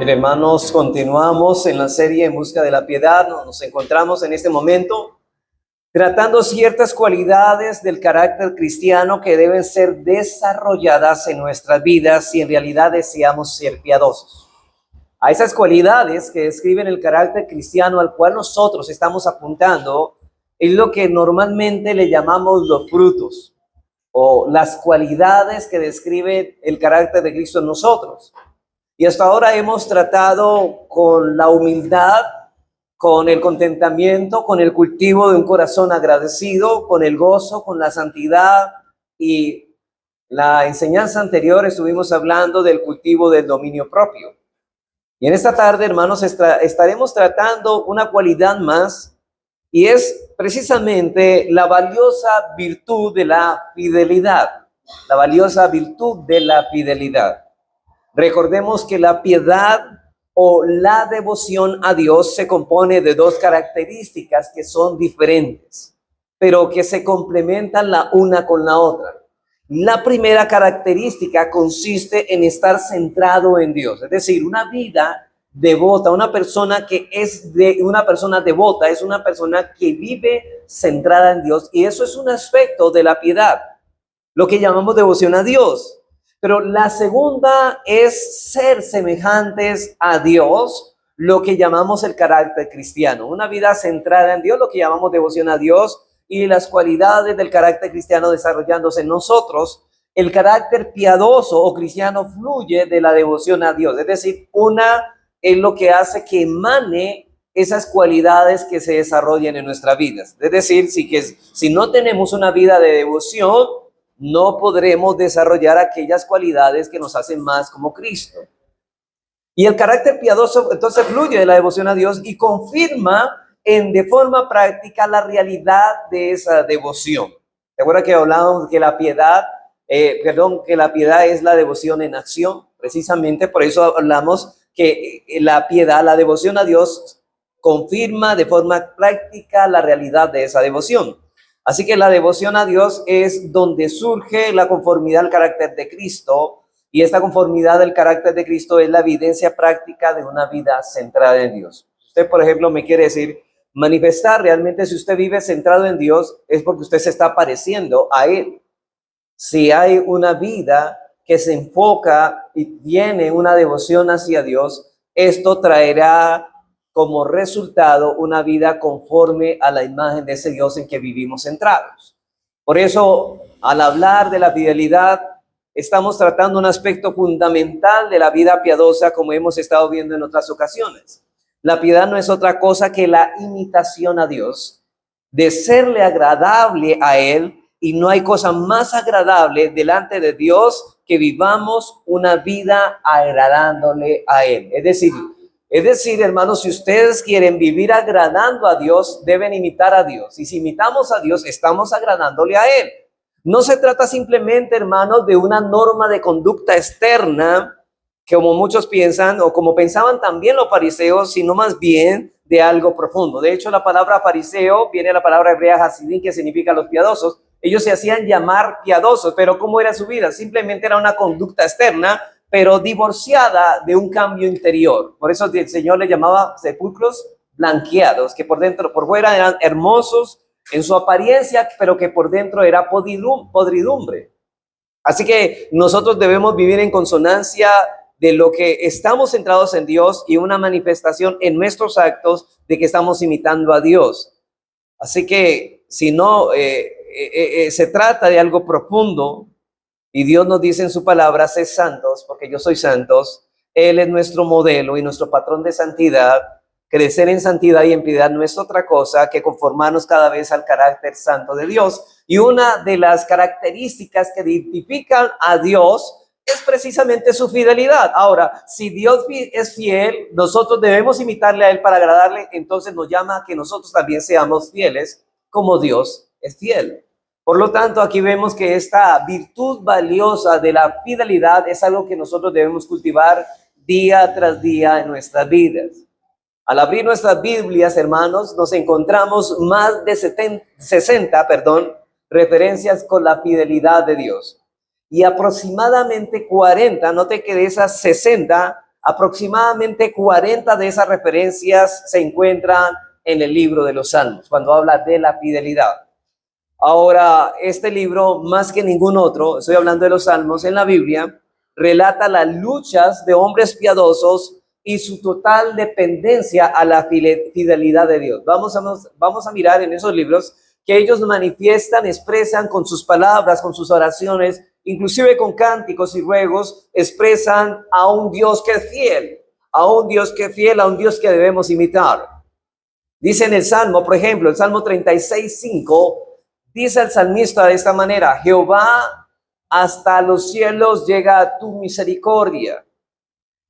Bien, hermanos, continuamos en la serie En Busca de la Piedad. Nos encontramos en este momento tratando ciertas cualidades del carácter cristiano que deben ser desarrolladas en nuestras vidas si en realidad deseamos ser piadosos. A esas cualidades que describen el carácter cristiano al cual nosotros estamos apuntando es lo que normalmente le llamamos los frutos o las cualidades que describen el carácter de Cristo en nosotros. Y hasta ahora hemos tratado con la humildad, con el contentamiento, con el cultivo de un corazón agradecido, con el gozo, con la santidad, y la enseñanza anterior estuvimos hablando del cultivo del dominio propio. Y en esta tarde, hermanos, estaremos tratando una cualidad más, y es precisamente la valiosa virtud de la fidelidad. La valiosa virtud de la fidelidad. Recordemos que la piedad o la devoción a Dios se compone de dos características que son diferentes, pero que se complementan la una con la otra. La primera característica consiste en estar centrado en Dios, es decir, una vida devota, una persona devota es una persona que vive centrada en Dios, y eso es un aspecto de la piedad, lo que llamamos devoción a Dios. Pero la segunda es ser semejantes a Dios, lo que llamamos el carácter cristiano. Una vida centrada en Dios, lo que llamamos devoción a Dios, y las cualidades del carácter cristiano desarrollándose en nosotros. El carácter piadoso o cristiano fluye de la devoción a Dios. Es decir, una es lo que hace que emane esas cualidades que se desarrollen en nuestras vidas. Es decir, si no tenemos una vida de devoción, no podremos desarrollar aquellas cualidades que nos hacen más como Cristo. Y el carácter piadoso entonces fluye de la devoción a Dios y confirma de forma práctica la realidad de esa devoción. ¿Te acuerdas que hablábamos que la piedad, que la piedad es la devoción en acción? Precisamente por eso hablamos que la piedad, la devoción a Dios, confirma de forma práctica la realidad de esa devoción. Así que la devoción a Dios es donde surge la conformidad al carácter de Cristo, y esta conformidad del carácter de Cristo es la evidencia práctica de una vida centrada en Dios. Usted, por ejemplo, me quiere decir, manifestar realmente si usted vive centrado en Dios es porque usted se está pareciendo a Él. Si hay una vida que se enfoca y tiene una devoción hacia Dios, esto traerá como resultado una vida conforme a la imagen de ese Dios en que vivimos centrados. Por eso, al hablar de la fidelidad, estamos tratando un aspecto fundamental de la vida piadosa, como hemos estado viendo en otras ocasiones. La piedad no es otra cosa que la imitación a Dios, de serle agradable a Él, y no hay cosa más agradable delante de Dios que vivamos una vida agradándole a Él. Es decir, hermanos, si ustedes quieren vivir agradando a Dios, deben imitar a Dios. Y si imitamos a Dios, estamos agradándole a Él. No se trata simplemente, hermanos, de una norma de conducta externa, como muchos piensan, o como pensaban también los fariseos, sino más bien de algo profundo. De hecho, la palabra fariseo viene de la palabra hebrea hasidim, que significa los piadosos. Ellos se hacían llamar piadosos, pero ¿cómo era su vida? Simplemente era una conducta externa, pero divorciada de un cambio interior. Por eso el Señor le llamaba sepulcros blanqueados, que por fuera eran hermosos en su apariencia, pero que por dentro era podridumbre. Así que nosotros debemos vivir en consonancia de lo que estamos centrados en Dios, y una manifestación en nuestros actos de que estamos imitando a Dios. Así que si no se trata de algo profundo, y Dios nos dice en su palabra, sed santos, porque yo soy santos. Él es nuestro modelo y nuestro patrón de santidad. Crecer en santidad y en piedad no es otra cosa que conformarnos cada vez al carácter santo de Dios. Y una de las características que identifican a Dios es precisamente su fidelidad. Ahora, si Dios es fiel, nosotros debemos imitarle a Él para agradarle. Entonces nos llama a que nosotros también seamos fieles como Dios es fiel. Por lo tanto, aquí vemos que esta virtud valiosa de la fidelidad es algo que nosotros debemos cultivar día tras día en nuestras vidas. Al abrir nuestras Biblias, hermanos, nos encontramos más de 60 referencias con la fidelidad de Dios. Y aproximadamente 40, note que de esas 60, Aproximadamente 40 de esas referencias se encuentran en el libro de los Salmos, cuando habla de la fidelidad. Ahora, este libro, más que ningún otro, estoy hablando de los Salmos en la Biblia, relata las luchas de hombres piadosos y su total dependencia a la fidelidad de Dios. Vamos a mirar en esos libros que ellos manifiestan, expresan con sus palabras, con sus oraciones, inclusive con cánticos y ruegos, expresan a un Dios que es fiel, a un Dios que es fiel, a un Dios que debemos imitar. Dice en el Salmo, por ejemplo, el Salmo 36:5, dice el salmista de esta manera: Jehová, hasta los cielos llega tu misericordia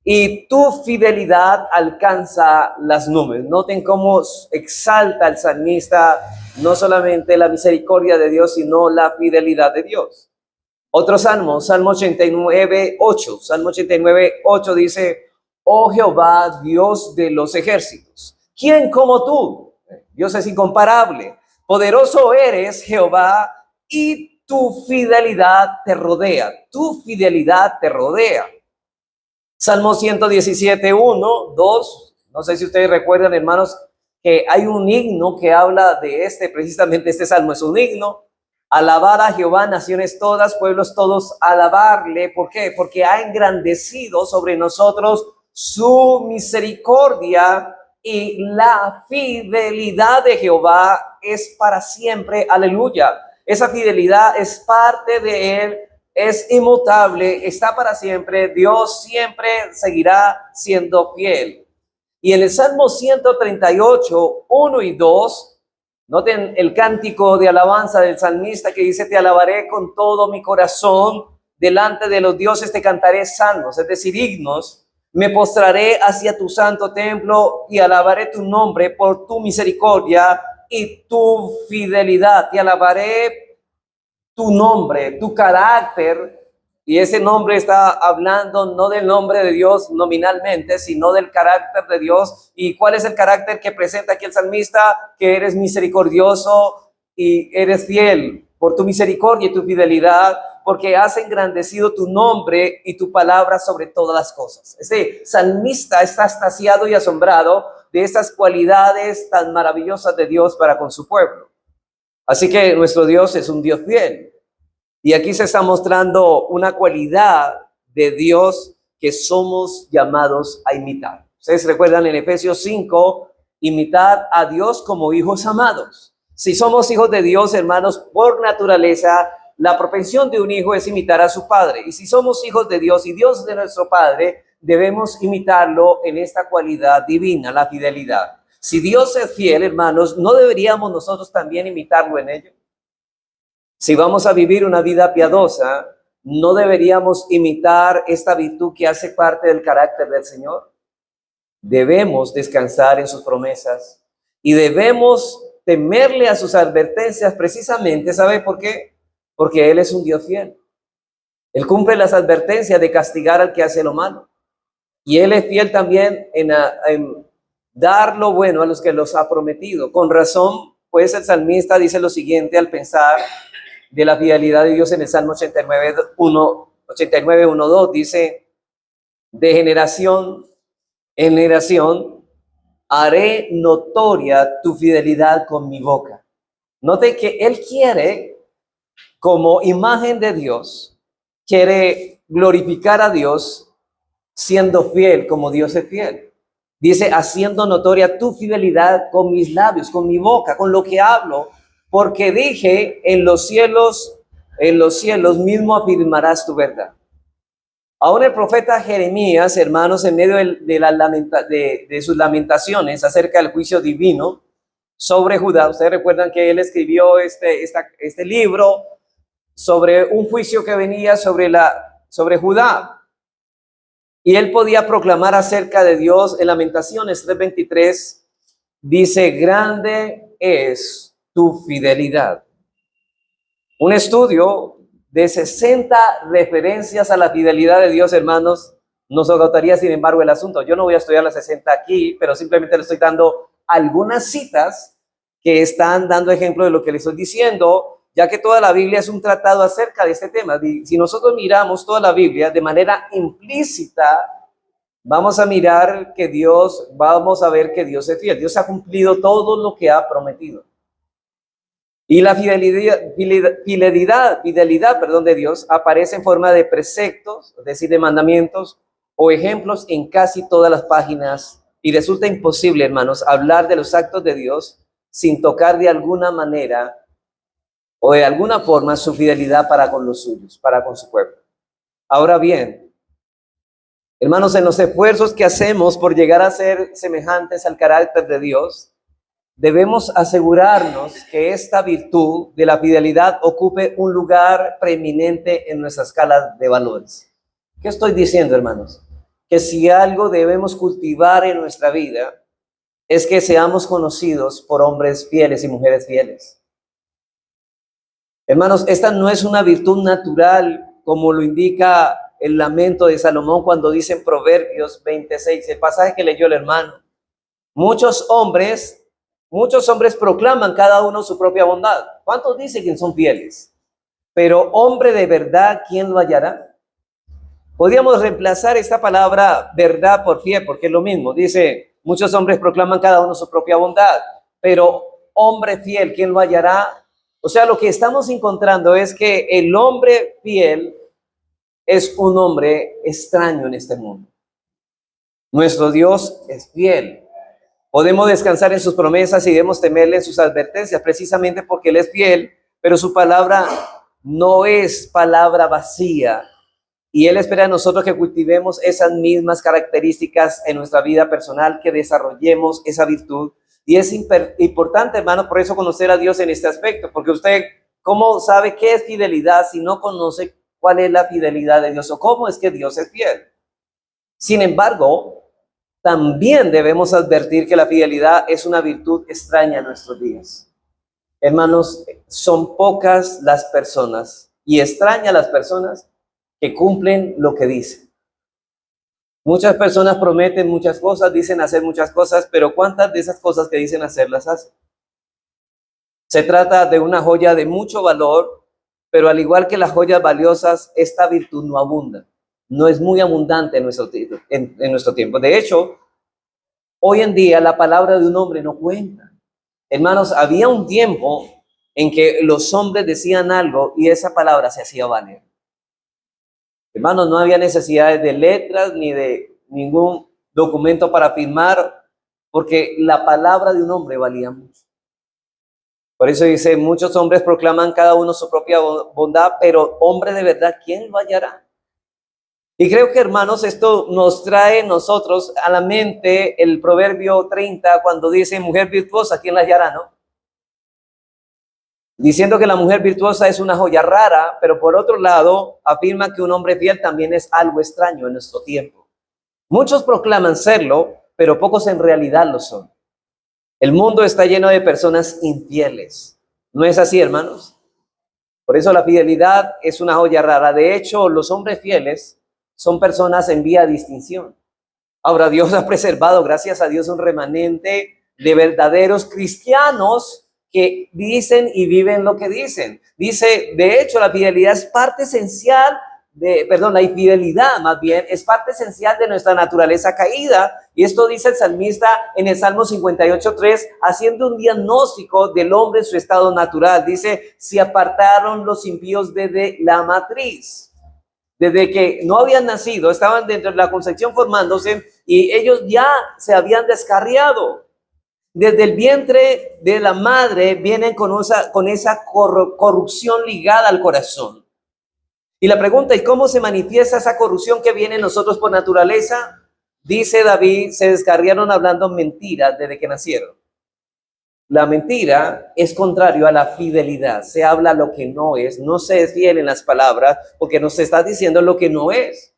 y tu fidelidad alcanza las nubes. Noten cómo exalta el salmista no solamente la misericordia de Dios, sino la fidelidad de Dios. Otro salmo, Salmo 89:8. Salmo 89:8 dice: Oh Jehová, Dios de los ejércitos, ¿quién como tú? Dios es incomparable. Poderoso eres, Jehová, y tu fidelidad te rodea. Tu fidelidad te rodea. Salmo 117:1, 2. No sé si ustedes recuerdan, hermanos, que hay un himno que habla de precisamente este salmo es un himno. Alabar a Jehová, naciones todas, pueblos todos, alabarle. ¿Por qué? Porque ha engrandecido sobre nosotros su misericordia y la fidelidad de Jehová es para siempre. Aleluya. Esa fidelidad es parte de él, es inmutable, está para siempre. Dios siempre seguirá siendo fiel. Y en el Salmo 138:1 y 2, noten el cántico de alabanza del salmista que dice: Te alabaré con todo mi corazón, delante de los dioses te cantaré salmos, es decir, himnos. Me postraré hacia tu santo templo y alabaré tu nombre por tu misericordia y tu fidelidad. Te alabaré tu nombre, tu carácter. Y ese nombre está hablando no del nombre de Dios nominalmente, sino del carácter de Dios. ¿Y cuál es el carácter que presenta aquí el salmista? Que eres misericordioso y eres fiel por tu misericordia y tu fidelidad, porque has engrandecido tu nombre y tu palabra sobre todas las cosas. Este salmista está extasiado y asombrado de estas cualidades tan maravillosas de Dios para con su pueblo. Así que nuestro Dios es un Dios fiel. Y aquí se está mostrando una cualidad de Dios que somos llamados a imitar. Ustedes recuerdan en Efesios 5, imitad a Dios como hijos amados. Si somos hijos de Dios, hermanos, por naturaleza, la propensión de un hijo es imitar a su padre. Y si somos hijos de Dios y Dios es de nuestro Padre, debemos imitarlo en esta cualidad divina, la fidelidad. Si Dios es fiel, hermanos, ¿no deberíamos nosotros también imitarlo en ello? Si vamos a vivir una vida piadosa, ¿no deberíamos imitar esta virtud que hace parte del carácter del Señor? Debemos descansar en sus promesas y debemos temerle a sus advertencias precisamente. ¿Sabe por qué? Porque Él es un Dios fiel. Él cumple las advertencias de castigar al que hace lo malo. Y Él es fiel también en dar lo bueno a los que los ha prometido. Con razón, pues el salmista dice lo siguiente al pensar de la fidelidad de Dios en el Salmo 89:1-2, dice: de generación en generación haré notoria tu fidelidad con mi boca. Note que Él quiere, como imagen de Dios, quiere glorificar a Dios siendo fiel como Dios es fiel. Dice: haciendo notoria tu fidelidad con mis labios, con mi boca, con lo que hablo, porque dije, en los cielos mismo afirmarás tu verdad. Aún el profeta Jeremías, hermanos, en medio de sus lamentaciones acerca del juicio divino sobre Judá, ustedes recuerdan que él escribió este libro sobre un juicio que venía sobre Judá. Y él podía proclamar acerca de Dios en Lamentaciones 3:23, dice: grande es tu fidelidad. Un estudio de 60 referencias a la fidelidad de Dios, hermanos, nos agotaría sin embargo el asunto. Yo no voy a estudiar las 60 aquí, pero simplemente le estoy dando algunas citas que están dando ejemplo de lo que le estoy diciendo, ya que toda la Biblia es un tratado acerca de este tema. Si nosotros miramos toda la Biblia de manera implícita, vamos a mirar que vamos a ver que Dios es fiel. Dios ha cumplido todo lo que ha prometido. Y la fidelidad, de Dios aparece en forma de preceptos, es decir, de mandamientos o ejemplos en casi todas las páginas. Y resulta imposible, hermanos, hablar de los actos de Dios sin tocar de alguna manera o de alguna forma su fidelidad para con los suyos, para con su pueblo. Ahora bien, hermanos, en los esfuerzos que hacemos por llegar a ser semejantes al carácter de Dios, debemos asegurarnos que esta virtud de la fidelidad ocupe un lugar preeminente en nuestra escala de valores. ¿Qué estoy diciendo, hermanos? Que si algo debemos cultivar en nuestra vida es que seamos conocidos por hombres fieles y mujeres fieles. Hermanos, esta no es una virtud natural como lo indica el lamento de Salomón cuando dice en Proverbios 26, el pasaje que leyó el hermano. Muchos hombres proclaman cada uno su propia bondad. ¿Cuántos dicen que son fieles? Pero hombre de verdad, ¿quién lo hallará? Podríamos reemplazar esta palabra verdad por fiel, porque es lo mismo. Dice, muchos hombres proclaman cada uno su propia bondad, pero hombre fiel, ¿quién lo hallará? O sea, lo que estamos encontrando es que el hombre fiel es un hombre extraño en este mundo. Nuestro Dios es fiel. Podemos descansar en sus promesas y debemos temerle en sus advertencias, precisamente porque Él es fiel, pero su palabra no es palabra vacía. Y Él espera de nosotros que cultivemos esas mismas características en nuestra vida personal, que desarrollemos esa virtud. Y es importante, hermano, por eso conocer a Dios en este aspecto, porque usted, ¿cómo sabe qué es fidelidad si no conoce cuál es la fidelidad de Dios o cómo es que Dios es fiel? Sin embargo, también debemos advertir que la fidelidad es una virtud extraña en nuestros días. Hermanos, son pocas las personas y extrañas las personas que cumplen lo que dicen. Muchas personas prometen muchas cosas, dicen hacer muchas cosas, pero ¿cuántas de esas cosas que dicen hacer las hacen? Se trata de una joya de mucho valor, pero al igual que las joyas valiosas, esta virtud no abunda. No es muy abundante en nuestro tiempo. De hecho, hoy en día la palabra de un hombre no cuenta. Hermanos, había un tiempo en que los hombres decían algo y esa palabra se hacía valer. Hermanos, no había necesidad de letras ni de ningún documento para firmar, porque la palabra de un hombre valía mucho. Por eso dice, muchos hombres proclaman cada uno su propia bondad, pero hombre de verdad, ¿quién lo hallará? Y creo que, hermanos, esto nos trae nosotros a la mente el Proverbio 30, cuando dice, mujer virtuosa, ¿quién la hallará, no? Diciendo que la mujer virtuosa es una joya rara, pero por otro lado, afirma que un hombre fiel también es algo extraño en nuestro tiempo. Muchos proclaman serlo, pero pocos en realidad lo son. El mundo está lleno de personas infieles. ¿No es así, hermanos? Por eso la fidelidad es una joya rara. De hecho, los hombres fieles son personas en vía de distinción. Ahora, Dios ha preservado, gracias a Dios, un remanente de verdaderos cristianos que dicen y viven lo que dicen. Dice, de hecho, la fidelidad es parte esencial la infidelidad más bien es parte esencial de nuestra naturaleza caída. Y esto dice el salmista en el Salmo 58:3, haciendo un diagnóstico del hombre en su estado natural. Dice, se apartaron los impíos desde la matriz. Desde que no habían nacido, estaban dentro de la concepción formándose y ellos ya se habían descarriado. Desde el vientre de la madre vienen con esa corrupción ligada al corazón. Y la pregunta, ¿y cómo se manifiesta esa corrupción que viene en nosotros por naturaleza? Dice David, se descarriaron hablando mentiras desde que nacieron. La mentira es contrario a la fidelidad. Se habla lo que no es. No se es fiel en las palabras porque nos está diciendo lo que no es.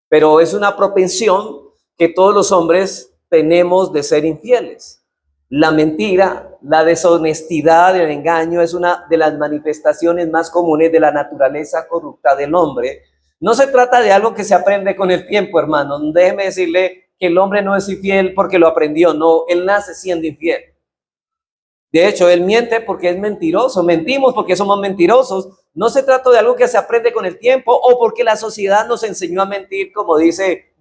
Pero es una propensión que todos los hombres tenemos de ser infieles. La mentira, la deshonestidad, el engaño es una de las manifestaciones más comunes de la naturaleza corrupta del hombre. No se trata de algo que se aprende con el tiempo, hermano. Déjeme decirle que el hombre no es infiel porque lo aprendió. No, él nace siendo infiel. De hecho, él miente porque es mentiroso. Mentimos porque somos mentirosos. no se trata de algo que se aprende con el tiempo o porque la sociedad nos enseñó a mentir, como dice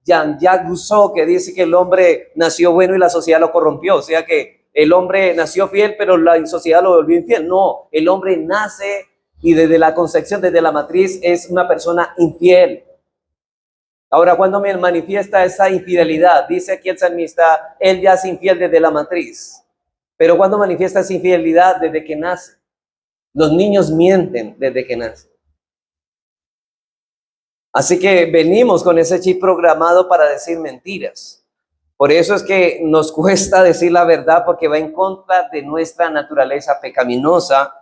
Jean-Jacques Rousseau, que dice que el hombre nació bueno y la sociedad lo corrompió. O sea que el hombre nació fiel, pero la sociedad lo volvió infiel. No, el hombre nace y desde la concepción, desde la matriz, es una persona infiel. Ahora, cuando me manifiesta esa infidelidad, dice aquí el salmista, él ya es infiel desde la matriz. Pero cuando manifiesta esa infidelidad, desde que nace. Los niños mienten desde que nacen. Así que venimos con ese chip programado para decir mentiras. Por eso es que nos cuesta decir la verdad, porque va en contra de nuestra naturaleza pecaminosa.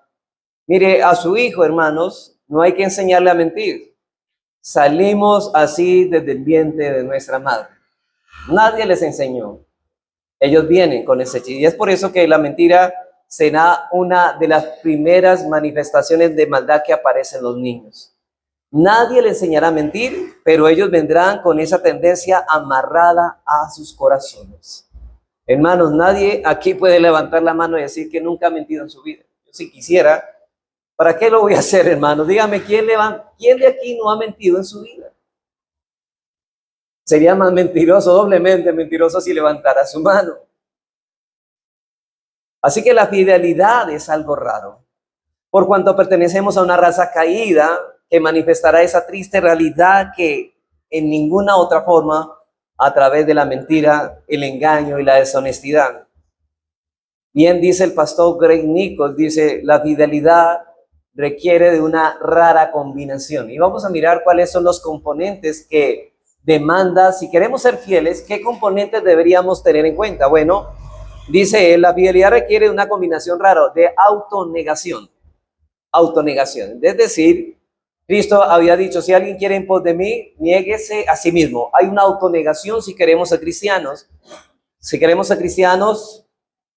Mire, a su hijo, hermanos, no hay que enseñarle a mentir. Salimos así desde el vientre de nuestra madre. Nadie les enseñó. Ellos vienen con ese chip. Y es por eso que la mentira será una de las primeras manifestaciones de maldad que aparecen en los niños. Nadie le enseñará a mentir, pero ellos vendrán con esa tendencia amarrada a sus corazones. Hermanos, nadie aquí puede levantar la mano y decir que nunca ha mentido en su vida. Yo si quisiera, ¿para qué lo voy a hacer, hermanos? Dígame, ¿quién de aquí no ha mentido en su vida? Sería más mentiroso, doblemente mentiroso, si levantara su mano. Así que la fidelidad es algo raro. Por cuanto pertenecemos a una raza caída que manifestará esa triste realidad que en ninguna otra forma, a través de la mentira, el engaño y la deshonestidad. Bien dice el pastor Greg Nichols, dice, la fidelidad requiere de una rara combinación. Y vamos a mirar cuáles son los componentes que demanda, si queremos ser fieles, ¿qué componentes deberíamos tener en cuenta? Bueno, dice él, la fidelidad requiere una combinación rara de autonegación. Autonegación. Es decir, Cristo había dicho, si alguien quiere en pos de mí, niéguese a sí mismo. Hay una autonegación si queremos ser cristianos. Si queremos ser cristianos,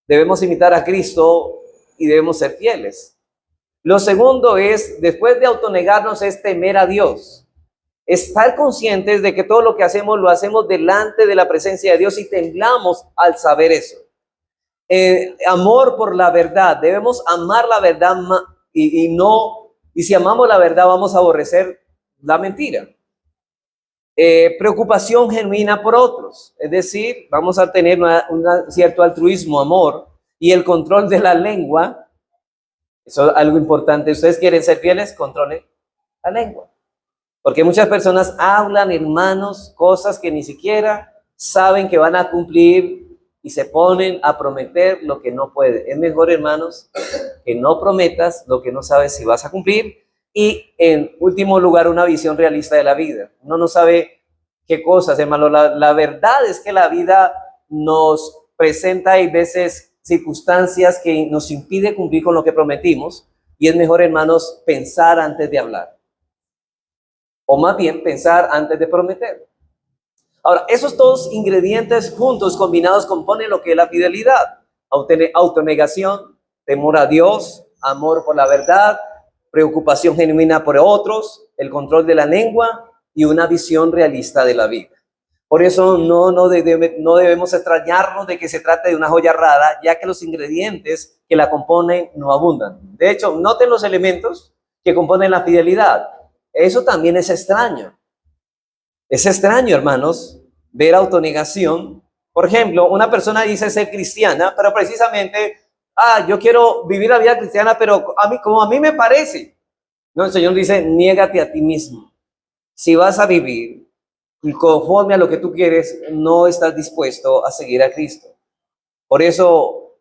debemos imitar a Cristo y debemos ser fieles. Lo segundo es, después de autonegarnos, es temer a Dios. Estar conscientes de que todo lo que hacemos lo hacemos delante de la presencia de Dios y temblamos al saber eso. Amor por la verdad. Debemos amar la verdad y si amamos la verdad vamos a aborrecer la mentira. Preocupación genuina por otros. Es decir, vamos a tener un cierto altruismo, amor y el control de la lengua. Eso es algo importante. ¿Ustedes quieren ser fieles? Controlen la lengua. Porque muchas personas hablan, hermanos, cosas que ni siquiera saben que van a cumplir y se ponen a prometer lo que no pueden. Es mejor, hermanos, que no prometas lo que no sabes si vas a cumplir. Y en último lugar, una visión realista de la vida. Uno no sabe qué cosas, hermano. La verdad es que la vida nos presenta a veces circunstancias que nos impiden cumplir con lo que prometimos. Y es mejor, hermanos, pensar antes de hablar. O más bien, pensar antes de prometer. Ahora, esos dos ingredientes juntos, combinados, componen lo que es la fidelidad. Autonegación, temor a Dios, amor por la verdad, preocupación genuina por otros, el control de la lengua y una visión realista de la vida. Por eso no debemos extrañarnos de que se trate de una joya rara, ya que los ingredientes que la componen no abundan. De hecho, noten los elementos que componen la fidelidad. Eso también es extraño. Es extraño, hermanos, ver autonegación. Por ejemplo, una persona dice ser cristiana, pero precisamente, yo quiero vivir la vida cristiana, pero como a mí me parece. No, el Señor dice, niégate a ti mismo. Si vas a vivir y conforme a lo que tú quieres, no estás dispuesto a seguir a Cristo. Por eso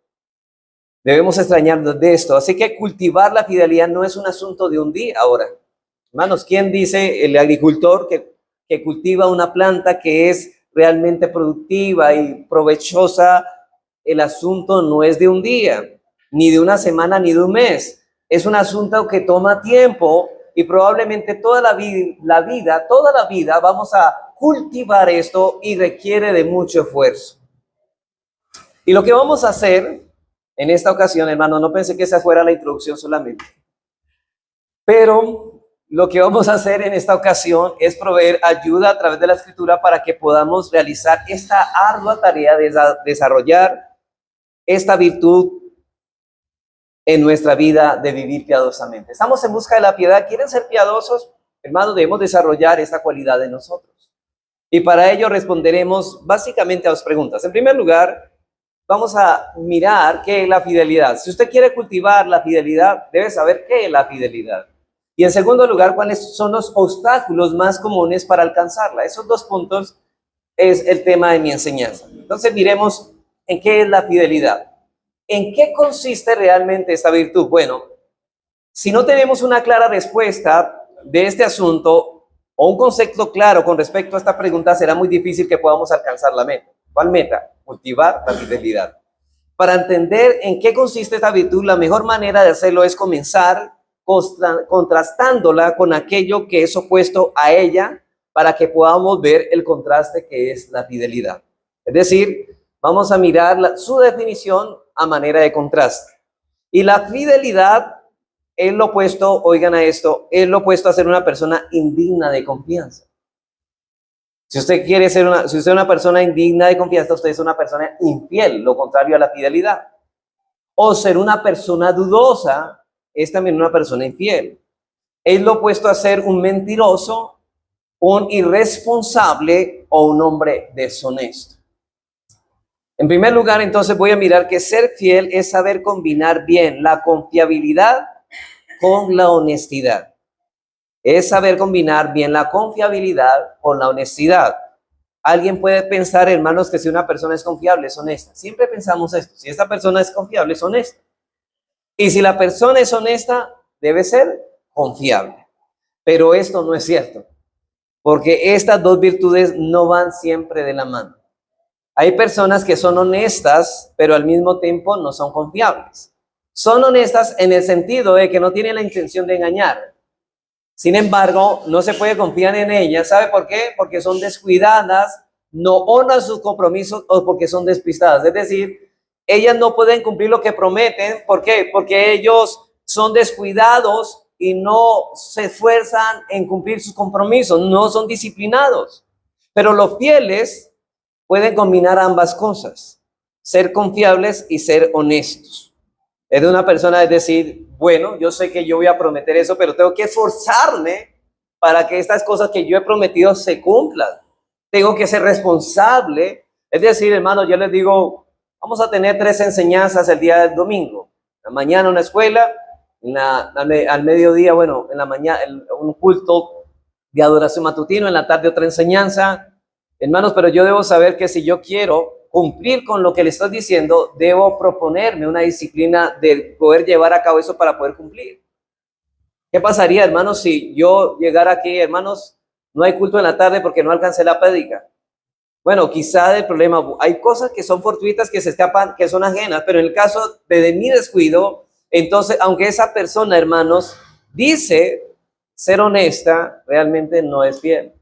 debemos extrañarnos de esto. Así que cultivar la fidelidad no es un asunto de un día ahora. Hermanos, ¿quién dice el agricultor que cultiva una planta que es realmente productiva y provechosa? El asunto no es de un día, ni de una semana, ni de un mes. Es un asunto que toma tiempo y probablemente toda la vida vamos a cultivar esto y requiere de mucho esfuerzo. Y lo que vamos a hacer en esta ocasión, hermano, no pensé que esa fuera la introducción solamente, pero lo que vamos a hacer en esta ocasión es proveer ayuda a través de la Escritura para que podamos realizar esta ardua tarea de desarrollar esta virtud en nuestra vida de vivir piadosamente. Estamos en busca de la piedad. ¿Quieren ser piadosos? Hermanos, debemos desarrollar esta cualidad en nosotros. Y para ello responderemos básicamente a dos preguntas. En primer lugar, vamos a mirar qué es la fidelidad. Si usted quiere cultivar la fidelidad, debe saber qué es la fidelidad. Y en segundo lugar, cuáles son los obstáculos más comunes para alcanzarla. Esos dos puntos es el tema de mi enseñanza. Entonces miremos en qué es la fidelidad. ¿En qué consiste realmente esta virtud? Bueno, si no tenemos una clara respuesta de este asunto o un concepto claro con respecto a esta pregunta, será muy difícil que podamos alcanzar la meta. ¿Cuál meta? Cultivar la fidelidad. Para entender en qué consiste esta virtud, la mejor manera de hacerlo es comenzar contrastándola con aquello que es opuesto a ella, para que podamos ver el contraste que es la fidelidad. Es decir, vamos a mirar su definición a manera de contraste. Y la fidelidad es lo opuesto, oigan a esto, es lo opuesto a ser una persona indigna de confianza. Si usted quiere ser si usted es una persona indigna de confianza, usted es una persona infiel, lo contrario a la fidelidad. O ser una persona dudosa es también una persona infiel. Es lo opuesto a ser un mentiroso, un irresponsable o un hombre deshonesto. En primer lugar, entonces voy a mirar que ser fiel es saber combinar bien la confiabilidad con la honestidad. Es saber combinar bien la confiabilidad con la honestidad. Alguien puede pensar, hermanos, que si una persona es confiable, es honesta. Siempre pensamos esto. Si esta persona es confiable, es honesta. Y si la persona es honesta, debe ser confiable. Pero esto no es cierto, porque estas dos virtudes no van siempre de la mano. Hay personas que son honestas, pero al mismo tiempo no son confiables. Son honestas en el sentido de que no tienen la intención de engañar. Sin embargo, no se puede confiar en ellas. ¿Sabe por qué? Porque son descuidadas, no honran sus compromisos o porque son despistadas. Es decir, ellas no pueden cumplir lo que prometen. ¿Por qué? Porque ellos son descuidados y no se esfuerzan en cumplir sus compromisos, no son disciplinados. Pero los fieles pueden combinar ambas cosas, ser confiables y ser honestos. Es de una persona, es decir, bueno, yo sé que yo voy a prometer eso, pero tengo que esforzarme para que estas cosas que yo he prometido se cumplan. Tengo que ser responsable. Es decir, hermano, yo les digo, vamos a tener 3 enseñanzas el día del domingo. La mañana una escuela, al mediodía, bueno, en la mañana un culto de adoración matutino, en la tarde otra enseñanza. Hermanos, pero yo debo saber que si yo quiero cumplir con lo que le estoy diciendo, debo proponerme una disciplina de poder llevar a cabo eso para poder cumplir. ¿Qué pasaría, hermanos, si yo llegara aquí, hermanos, no hay culto en la tarde porque no alcancé la prédica? Bueno, quizá el problema, hay cosas que son fortuitas, que se escapan, que son ajenas, pero en el caso de mi descuido, entonces, aunque esa persona, hermanos, dice ser honesta, realmente no es fiel.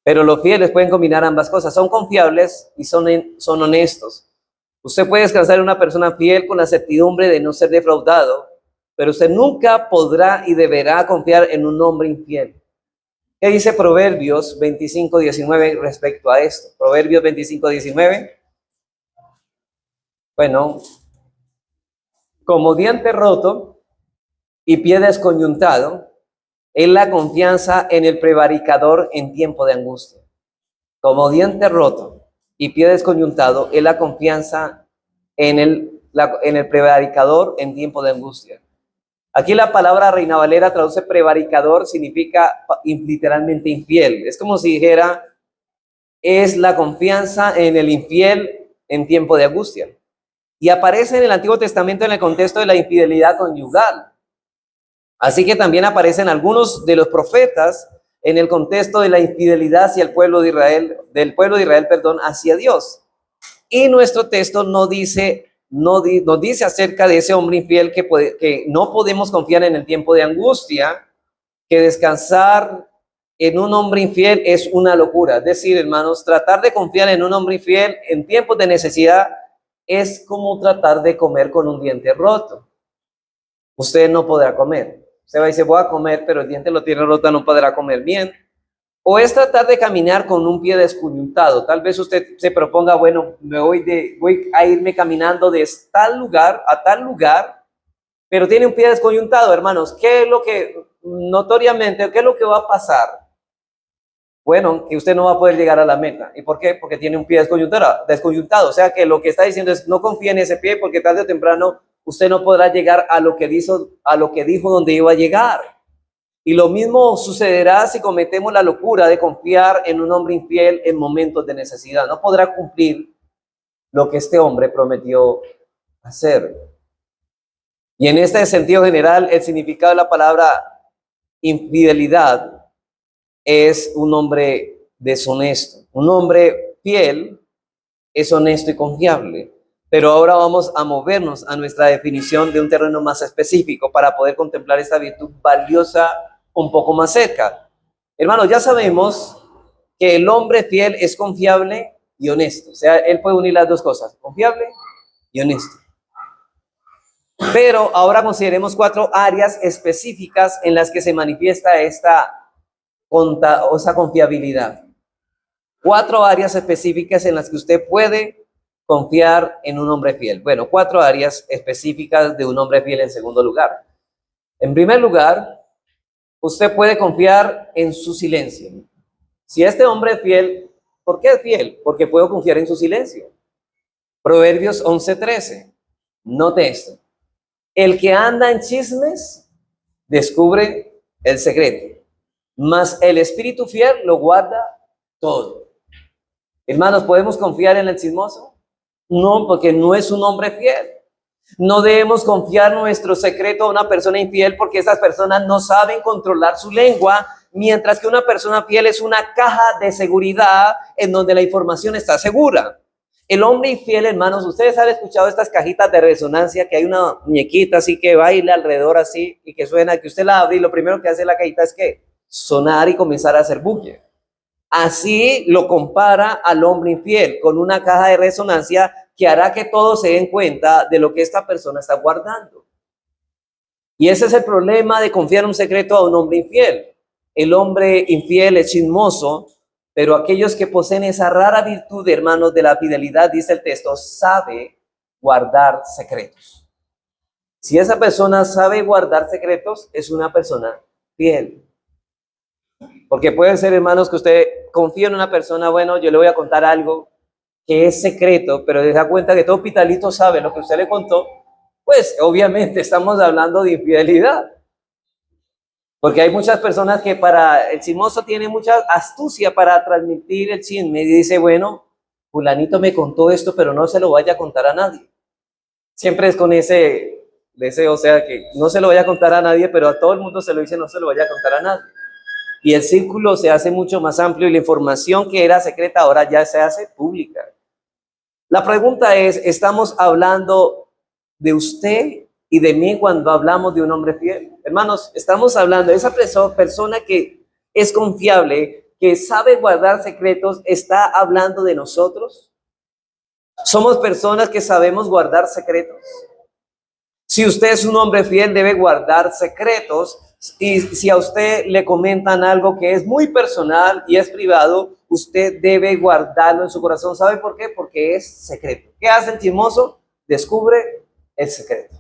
Pero los fieles pueden combinar ambas cosas. Son confiables y son honestos. Usted puede descansar en una persona fiel con la certidumbre de no ser defraudado, pero usted nunca podrá y deberá confiar en un hombre infiel. ¿Qué dice Proverbios 25:19 respecto a esto? Proverbios 25:19. Bueno, como diente roto y pie desconyuntado, es la confianza en el prevaricador en tiempo de angustia. Como diente roto y pie desconyuntado es la confianza en el prevaricador en tiempo de angustia. Aquí la palabra Reina Valera traduce prevaricador, significa literalmente infiel. Es como si dijera, es la confianza en el infiel en tiempo de angustia. Y aparece en el Antiguo Testamento en el contexto de la infidelidad conyugal. Así que también aparecen algunos de los profetas en el contexto de la infidelidad hacia el pueblo de Israel, hacia Dios. Y nuestro texto nos dice acerca de ese hombre infiel que no podemos confiar en el tiempo de angustia, que descansar en un hombre infiel es una locura. Es decir, hermanos, tratar de confiar en un hombre infiel en tiempos de necesidad es como tratar de comer con un diente roto. Usted no podrá comer. Usted va y dice, voy a comer, pero el diente lo tiene roto, no podrá comer bien. O es tratar de caminar con un pie descoyuntado. Tal vez usted se proponga, bueno, voy a irme caminando de tal lugar a tal lugar, pero tiene un pie descoyuntado, hermanos. ¿Qué es lo que, notoriamente, qué es lo que va a pasar? Bueno, que usted no va a poder llegar a la meta. ¿Y por qué? Porque tiene un pie descoyuntado. O sea que lo que está diciendo es, no confíe en ese pie porque tarde o temprano usted no podrá llegar a lo que dijo donde iba a llegar. Y lo mismo sucederá si cometemos la locura de confiar en un hombre infiel en momentos de necesidad. No podrá cumplir lo que este hombre prometió hacer. Y en este sentido general, el significado de la palabra infidelidad es un hombre deshonesto. Un hombre fiel es honesto y confiable. Pero ahora vamos a movernos a nuestra definición de un terreno más específico para poder contemplar esta virtud valiosa un poco más cerca. Hermanos, ya sabemos que el hombre fiel es confiable y honesto. O sea, él puede unir las dos cosas, confiable y honesto. Pero ahora consideremos 4 áreas específicas en las que se manifiesta esta confiabilidad. 4 áreas específicas en las que usted puede confiar en un hombre fiel. Bueno, 4 áreas específicas de un hombre fiel en segundo lugar. En primer lugar, usted puede confiar en su silencio. Si este hombre es fiel, ¿por qué es fiel? Porque puedo confiar en su silencio. Proverbios 11:13. Note esto. El que anda en chismes descubre el secreto, mas el espíritu fiel lo guarda todo. Hermanos, ¿podemos confiar en el chismoso? No, porque no es un hombre fiel. No debemos confiar nuestro secreto a una persona infiel porque esas personas no saben controlar su lengua, mientras que una persona fiel es una caja de seguridad en donde la información está segura. El hombre infiel, hermanos, ustedes han escuchado estas cajitas de resonancia que hay una muñequita así que baila alrededor así y que suena, que usted la abre y lo primero que hace la cajita es que sonar y comenzar a hacer bulle. Así lo compara al hombre infiel con una caja de resonancia que hará que todos se den cuenta de lo que esta persona está guardando. Y ese es el problema de confiar un secreto a un hombre infiel. El hombre infiel es chismoso, pero aquellos que poseen esa rara virtud, hermanos, de la fidelidad, dice el texto, sabe guardar secretos. Si esa persona sabe guardar secretos, es una persona fiel. Porque puede ser, hermanos, que usted confíe en una persona, bueno, yo le voy a contar algo que es secreto, pero se da cuenta que todo Pitalito sabe lo que usted le contó, pues obviamente estamos hablando de infidelidad. Porque hay muchas personas que para el chismoso tiene mucha astucia para transmitir el chisme y dice, bueno, fulanito me contó esto, pero no se lo vaya a contar a nadie. Siempre es con ese deseo, o sea, que no se lo vaya a contar a nadie, pero a todo el mundo se lo dice, no se lo vaya a contar a nadie. Y el círculo se hace mucho más amplio y la información que era secreta ahora ya se hace pública. La pregunta es, ¿estamos hablando de usted y de mí cuando hablamos de un hombre fiel? Hermanos, estamos hablando de esa persona que es confiable, que sabe guardar secretos, ¿está hablando de nosotros? ¿Somos personas que sabemos guardar secretos? Si usted es un hombre fiel, debe guardar secretos. Y si a usted le comentan algo que es muy personal y es privado, usted debe guardarlo en su corazón. ¿Sabe por qué? Porque es secreto. ¿Qué hace el chismoso? Descubre el secreto.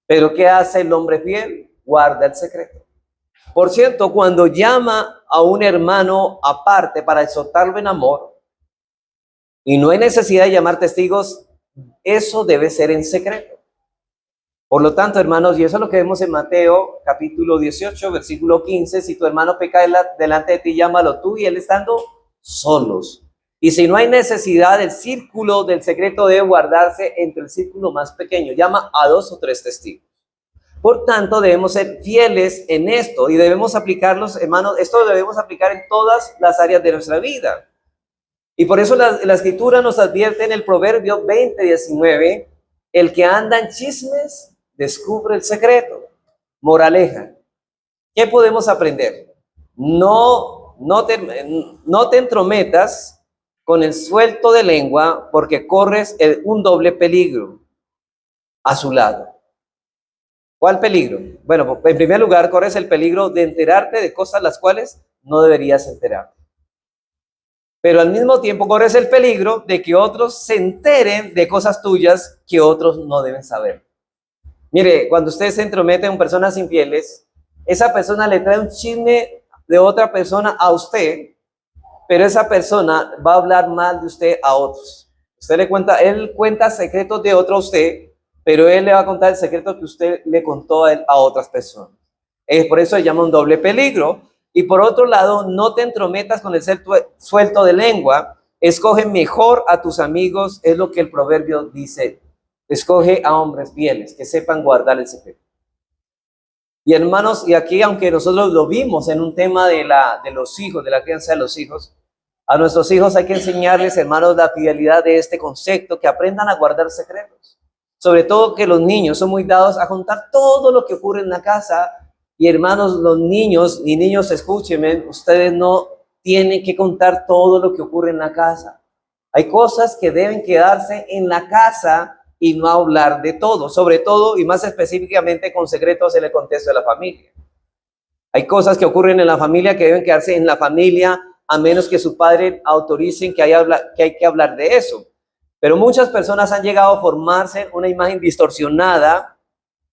Pero ¿qué hace el hombre fiel? Guarda el secreto. Por cierto, cuando llama a un hermano aparte para exhortarlo en amor, y no hay necesidad de llamar testigos, eso debe ser en secreto. Por lo tanto, hermanos, y eso es lo que vemos en Mateo capítulo 18, versículo 15, si tu hermano peca delante de ti, llámalo tú y él estando solos. Y si no hay necesidad, el círculo del secreto debe guardarse entre el círculo más pequeño. Llama a 2 o 3 testigos. Por tanto, debemos ser fieles en esto y debemos aplicarlos, hermanos, esto lo debemos aplicar en todas las áreas de nuestra vida. Y por eso la Escritura nos advierte en el Proverbio 20:19, el que anda en chismes descubre el secreto. Moraleja, ¿qué podemos aprender? No te entrometas con el suelto de lengua porque corres un doble peligro a su lado. ¿Cuál peligro? Bueno, en primer lugar, corres el peligro de enterarte de cosas las cuales no deberías enterarte. Pero al mismo tiempo corres el peligro de que otros se enteren de cosas tuyas que otros no deben saber. Mire, cuando usted se entromete en personas infieles, esa persona le trae un chisme de otra persona a usted, pero esa persona va a hablar mal de usted a otros. Él cuenta secretos de otro a usted, pero él le va a contar el secreto que usted le contó a él a otras personas. Por eso se llama un doble peligro. Y por otro lado, no te entrometas con el ser suelto de lengua. Escoge mejor a tus amigos, es lo que el proverbio dice. Escoge a hombres fieles que sepan guardar el secreto. Y hermanos, y aquí aunque nosotros lo vimos en un tema de los hijos, de la crianza de los hijos, a nuestros hijos hay que enseñarles, hermanos, la fidelidad de este concepto, que aprendan a guardar secretos. Sobre todo que los niños son muy dados a contar todo lo que ocurre en la casa. Y hermanos, los niños, y niños, escúchenme, ustedes no tienen que contar todo lo que ocurre en la casa. Hay cosas que deben quedarse en la casa y no hablar de todo, sobre todo y más específicamente con secretos en el contexto de la familia. Hay cosas que ocurren en la familia que deben quedarse en la familia, a menos que su padre autoricen que hay que hablar de eso. Pero muchas personas han llegado a formarse una imagen distorsionada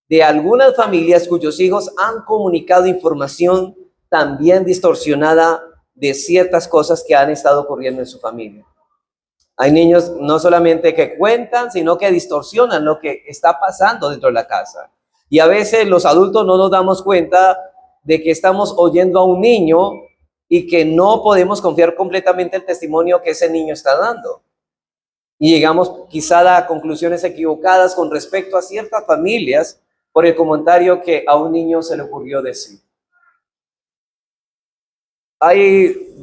de algunas familias cuyos hijos han comunicado información también distorsionada de ciertas cosas que han estado ocurriendo en su familia. Hay niños no solamente que cuentan, sino que distorsionan lo que está pasando dentro de la casa. Y a veces los adultos no nos damos cuenta de que estamos oyendo a un niño y que no podemos confiar completamente en el testimonio que ese niño está dando. Y llegamos quizá a conclusiones equivocadas con respecto a ciertas familias por el comentario que a un niño se le ocurrió decir.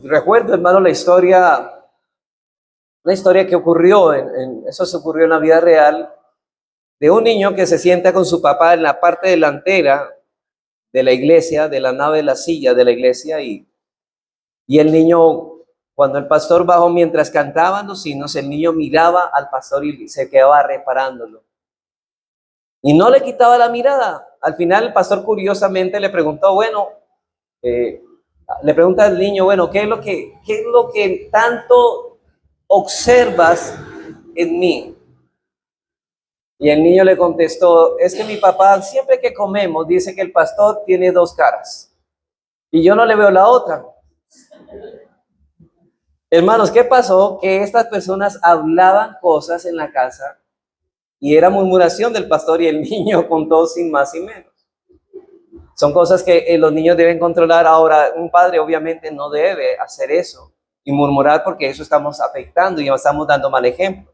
Recuerdo, hermano, una historia que ocurrió, eso se ocurrió en la vida real, de un niño que se sienta con su papá en la parte delantera de la iglesia, de la nave de la silla de la iglesia, y el niño, cuando el pastor bajó mientras cantaban los himnos, el niño miraba al pastor y se quedaba reparándolo. Y no le quitaba la mirada. Al final el pastor curiosamente le preguntó, le pregunta al niño, bueno, ¿qué es lo que tanto observas en mí? Y el niño le contestó, es que mi papá siempre que comemos dice que el pastor tiene dos caras y yo no le veo la otra. Hermanos, ¿qué pasó? Que estas personas hablaban cosas en la casa y era murmuración del pastor y el niño contó sin más y menos. Son cosas que los niños deben controlar. Ahora, un padre obviamente no debe hacer eso y murmurar, porque eso estamos afectando y estamos dando mal ejemplo.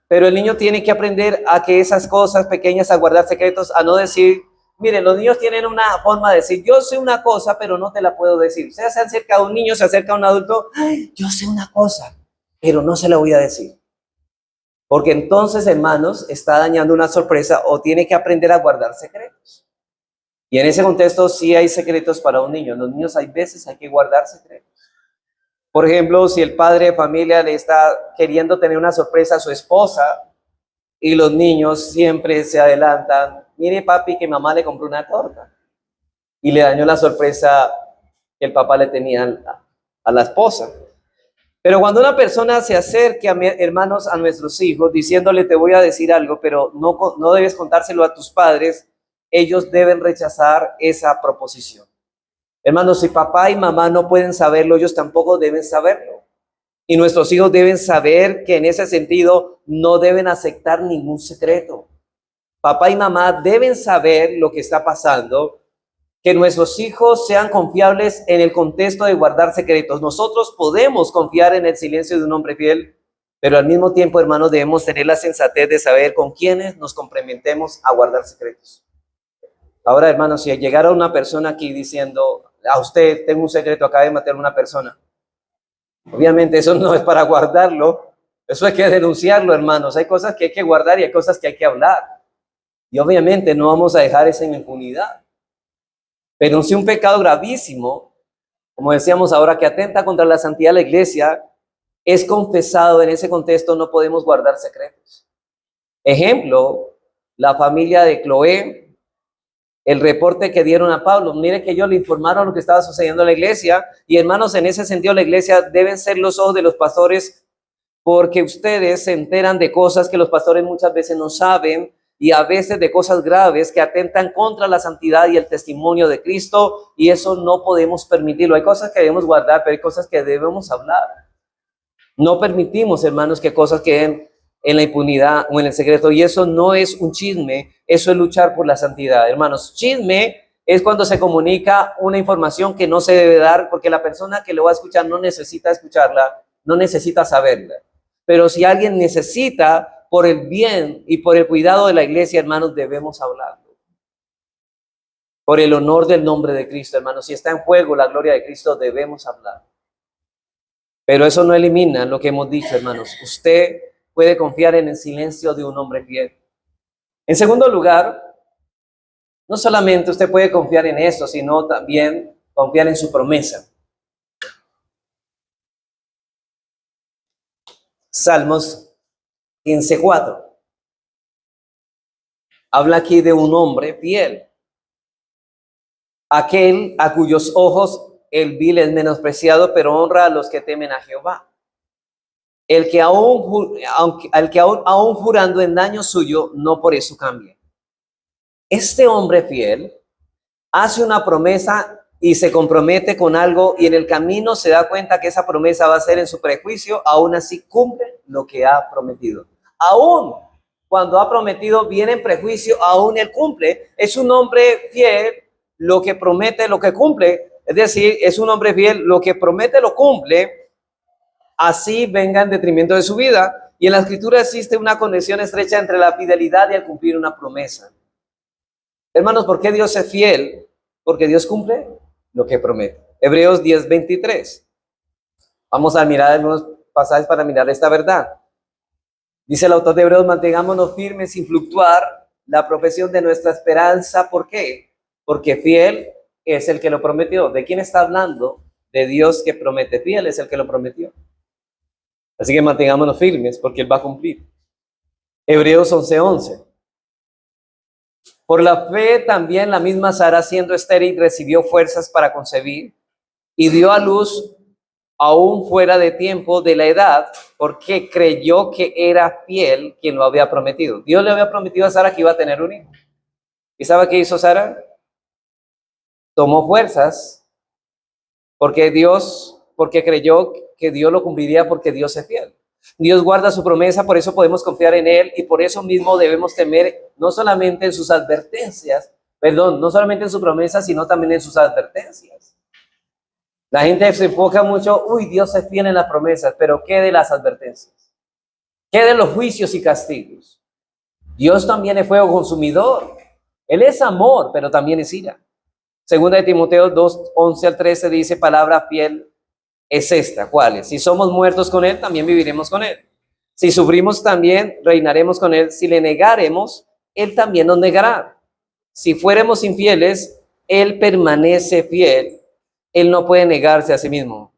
Pero el niño tiene que aprender a que esas cosas pequeñas, a guardar secretos, a no decir, miren, los niños tienen una forma de decir, yo sé una cosa, pero no te la puedo decir. Se acerca a un niño, se acerca a un adulto, yo sé una cosa, pero no se la voy a decir. Porque entonces, hermanos, está dañando una sorpresa o tiene que aprender a guardar secretos. Y en ese contexto sí hay secretos para un niño. Los niños hay veces hay que guardar secretos. Por ejemplo, si el padre de familia le está queriendo tener una sorpresa a su esposa y los niños siempre se adelantan, mire papi que mamá le compró una torta y le dañó la sorpresa que el papá le tenía a la esposa. Pero cuando una persona se acerque, hermanos, a nuestros hijos diciéndole te voy a decir algo, pero no debes contárselo a tus padres, ellos deben rechazar esa proposición. Hermanos, si papá y mamá no pueden saberlo, ellos tampoco deben saberlo. Y nuestros hijos deben saber que en ese sentido no deben aceptar ningún secreto. Papá y mamá deben saber lo que está pasando, que nuestros hijos sean confiables en el contexto de guardar secretos. Nosotros podemos confiar en el silencio de un hombre fiel, pero al mismo tiempo, hermanos, debemos tener la sensatez de saber con quiénes nos comprometemos a guardar secretos. Ahora, hermanos, si llegara una persona aquí diciendo, a usted tengo un secreto, acaba de matar a una persona, obviamente eso no es para guardarlo, eso hay que denunciarlo, hermanos. Hay cosas que hay que guardar y hay cosas que hay que hablar. Y obviamente no vamos a dejar eso en impunidad. Pero si un pecado gravísimo, como decíamos ahora, que atenta contra la santidad de la iglesia, es confesado, en ese contexto no podemos guardar secretos. Ejemplo, la familia de Cloé el reporte que dieron a Pablo. Mire que ellos le informaron lo que estaba sucediendo en la iglesia. Y hermanos, en ese sentido, la iglesia deben ser los ojos de los pastores, porque ustedes se enteran de cosas que los pastores muchas veces no saben, y a veces de cosas graves que atentan contra la santidad y el testimonio de Cristo, y eso no podemos permitirlo. Hay cosas que debemos guardar, pero hay cosas que debemos hablar. No permitimos, hermanos, que cosas queden en la impunidad o en el secreto, y eso no es un chisme, eso es luchar por la santidad. Hermanos, chisme es cuando se comunica una información que no se debe dar, porque la persona que lo va a escuchar no necesita escucharla, no necesita saberla. Pero si alguien necesita, por el bien y por el cuidado de la iglesia, hermanos, debemos hablarlo. Por el honor del nombre de Cristo, hermanos, si está en juego la gloria de Cristo, debemos hablar. Pero eso no elimina lo que hemos dicho, hermanos. Usted puede confiar en el silencio de un hombre fiel. En segundo lugar, no solamente usted puede confiar en esto, sino también confiar en su promesa. Salmos 15:4. Habla aquí de un hombre fiel. Aquel a cuyos ojos el vil es menospreciado, pero honra a los que temen a Jehová. El que aún jurando en daño suyo, no por eso cambia. Este hombre fiel hace una promesa y se compromete con algo, y en el camino se da cuenta que esa promesa va a ser en su prejuicio, aún así cumple lo que ha prometido. Aún cuando ha prometido viene en prejuicio, aún él cumple. Es un hombre fiel, lo que promete, lo que cumple. Es decir, es un hombre fiel, lo que promete lo cumple, así venga en detrimento de su vida. Y en la Escritura existe una conexión estrecha entre la fidelidad y el cumplir una promesa. Hermanos, ¿por qué Dios es fiel? Porque Dios cumple lo que promete. Hebreos 10:23. Vamos a mirar algunos pasajes para mirar esta verdad. Dice el autor de Hebreos: mantengámonos firmes sin fluctuar la profesión de nuestra esperanza. ¿Por qué? Porque fiel es el que lo prometió. ¿De quién está hablando? De Dios, que promete. Fiel es el que lo prometió. Así que mantengámonos firmes porque Él va a cumplir. Hebreos 11:11. Por la fe también la misma Sara, siendo estéril, recibió fuerzas para concebir y dio a luz aún fuera de tiempo de la edad, porque creyó que era fiel quien lo había prometido. Dios le había prometido a Sara que iba a tener un hijo. ¿Y sabe qué hizo Sara? Tomó fuerzas porque creyó que Dios lo cumpliría, porque Dios es fiel. Dios guarda su promesa, por eso podemos confiar en Él, y por eso mismo debemos temer no solamente en sus advertencias, no solamente en su promesa, sino también en sus advertencias. La gente se enfoca mucho, Dios es fiel en las promesas, pero ¿qué de las advertencias? ¿Qué de los juicios y castigos? Dios también es fuego consumidor. Él es amor, pero también es ira. Segunda de Timoteo 2:11-13 dice: palabra fiel es esta. ¿Cuál es? Si somos muertos con Él, también viviremos con Él. Si sufrimos, también reinaremos con Él. Si le negaremos, Él también nos negará. Si fuéramos infieles, Él permanece fiel. Él no puede negarse a sí mismo.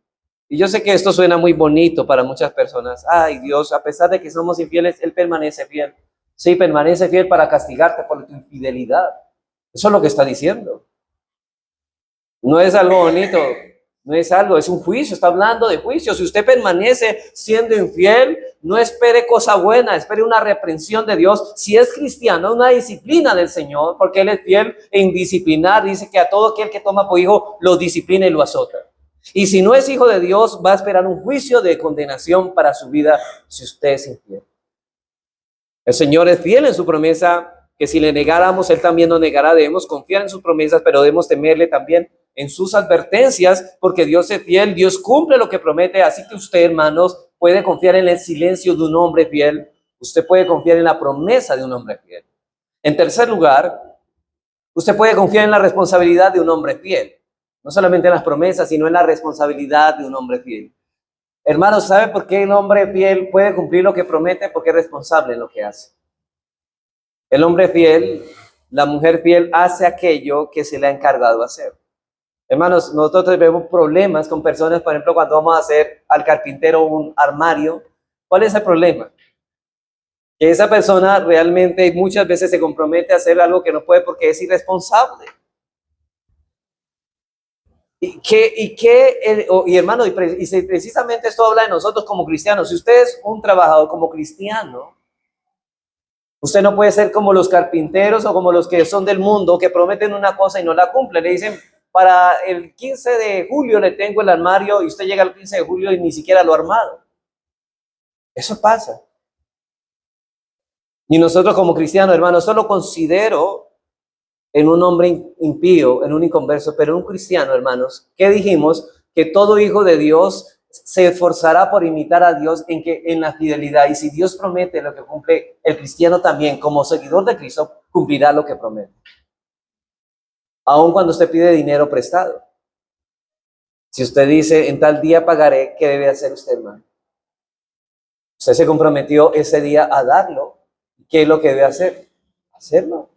Y yo sé que esto suena muy bonito para muchas personas. Ay, Dios, a pesar de que somos infieles, Él permanece fiel. Sí, permanece fiel para castigarte por tu infidelidad. Eso es lo que está diciendo. No es algo bonito, no es algo, es un juicio, está hablando de juicio. Si usted permanece siendo infiel, no espere cosa buena, espere una reprensión de Dios. Si es cristiano, una disciplina del Señor, porque Él es fiel en disciplinar. Dice que a todo aquel que toma por hijo, lo disciplina y lo azota. Y si no es hijo de Dios, va a esperar un juicio de condenación para su vida si usted es infiel. El Señor es fiel en su promesa, que si le negáramos, Él también nos negará. Debemos confiar en sus promesas, pero debemos temerle también en sus advertencias, porque Dios es fiel, Dios cumple lo que promete. Así que usted, hermanos, puede confiar en el silencio de un hombre fiel. Usted puede confiar en la promesa de un hombre fiel. En tercer lugar, usted puede confiar en la responsabilidad de un hombre fiel. No solamente en las promesas, sino en la responsabilidad de un hombre fiel. Hermanos, ¿sabe por qué el hombre fiel puede cumplir lo que promete? Porque es responsable en lo que hace. El hombre fiel, la mujer fiel, hace aquello que se le ha encargado hacer. Hermanos, nosotros tenemos problemas con personas, por ejemplo, cuando vamos a hacer al carpintero un armario. ¿Cuál es el problema? Que esa persona realmente muchas veces se compromete a hacer algo que no puede porque es irresponsable. Y hermano, precisamente esto habla de nosotros como cristianos. Si usted es un trabajador como cristiano, usted no puede ser como los carpinteros o como los que son del mundo, que prometen una cosa y no la cumplen. Le dicen, para el 15 de julio le tengo el armario, y usted llega al 15 de julio y ni siquiera lo ha armado. Eso pasa. Y nosotros como cristianos, hermanos, esto lo considero en un hombre impío, en un inconverso, pero en un cristiano, hermanos, ¿qué dijimos? Que todo hijo de Dios se esforzará por imitar a Dios en la fidelidad. Y si Dios promete lo que cumple, el cristiano también, como seguidor de Cristo, cumplirá lo que promete. Aun cuando usted pide dinero prestado. Si usted dice, en tal día pagaré, ¿qué debe hacer usted, hermano? Usted se comprometió ese día a darlo. ¿Qué es lo que debe hacer? Hacerlo.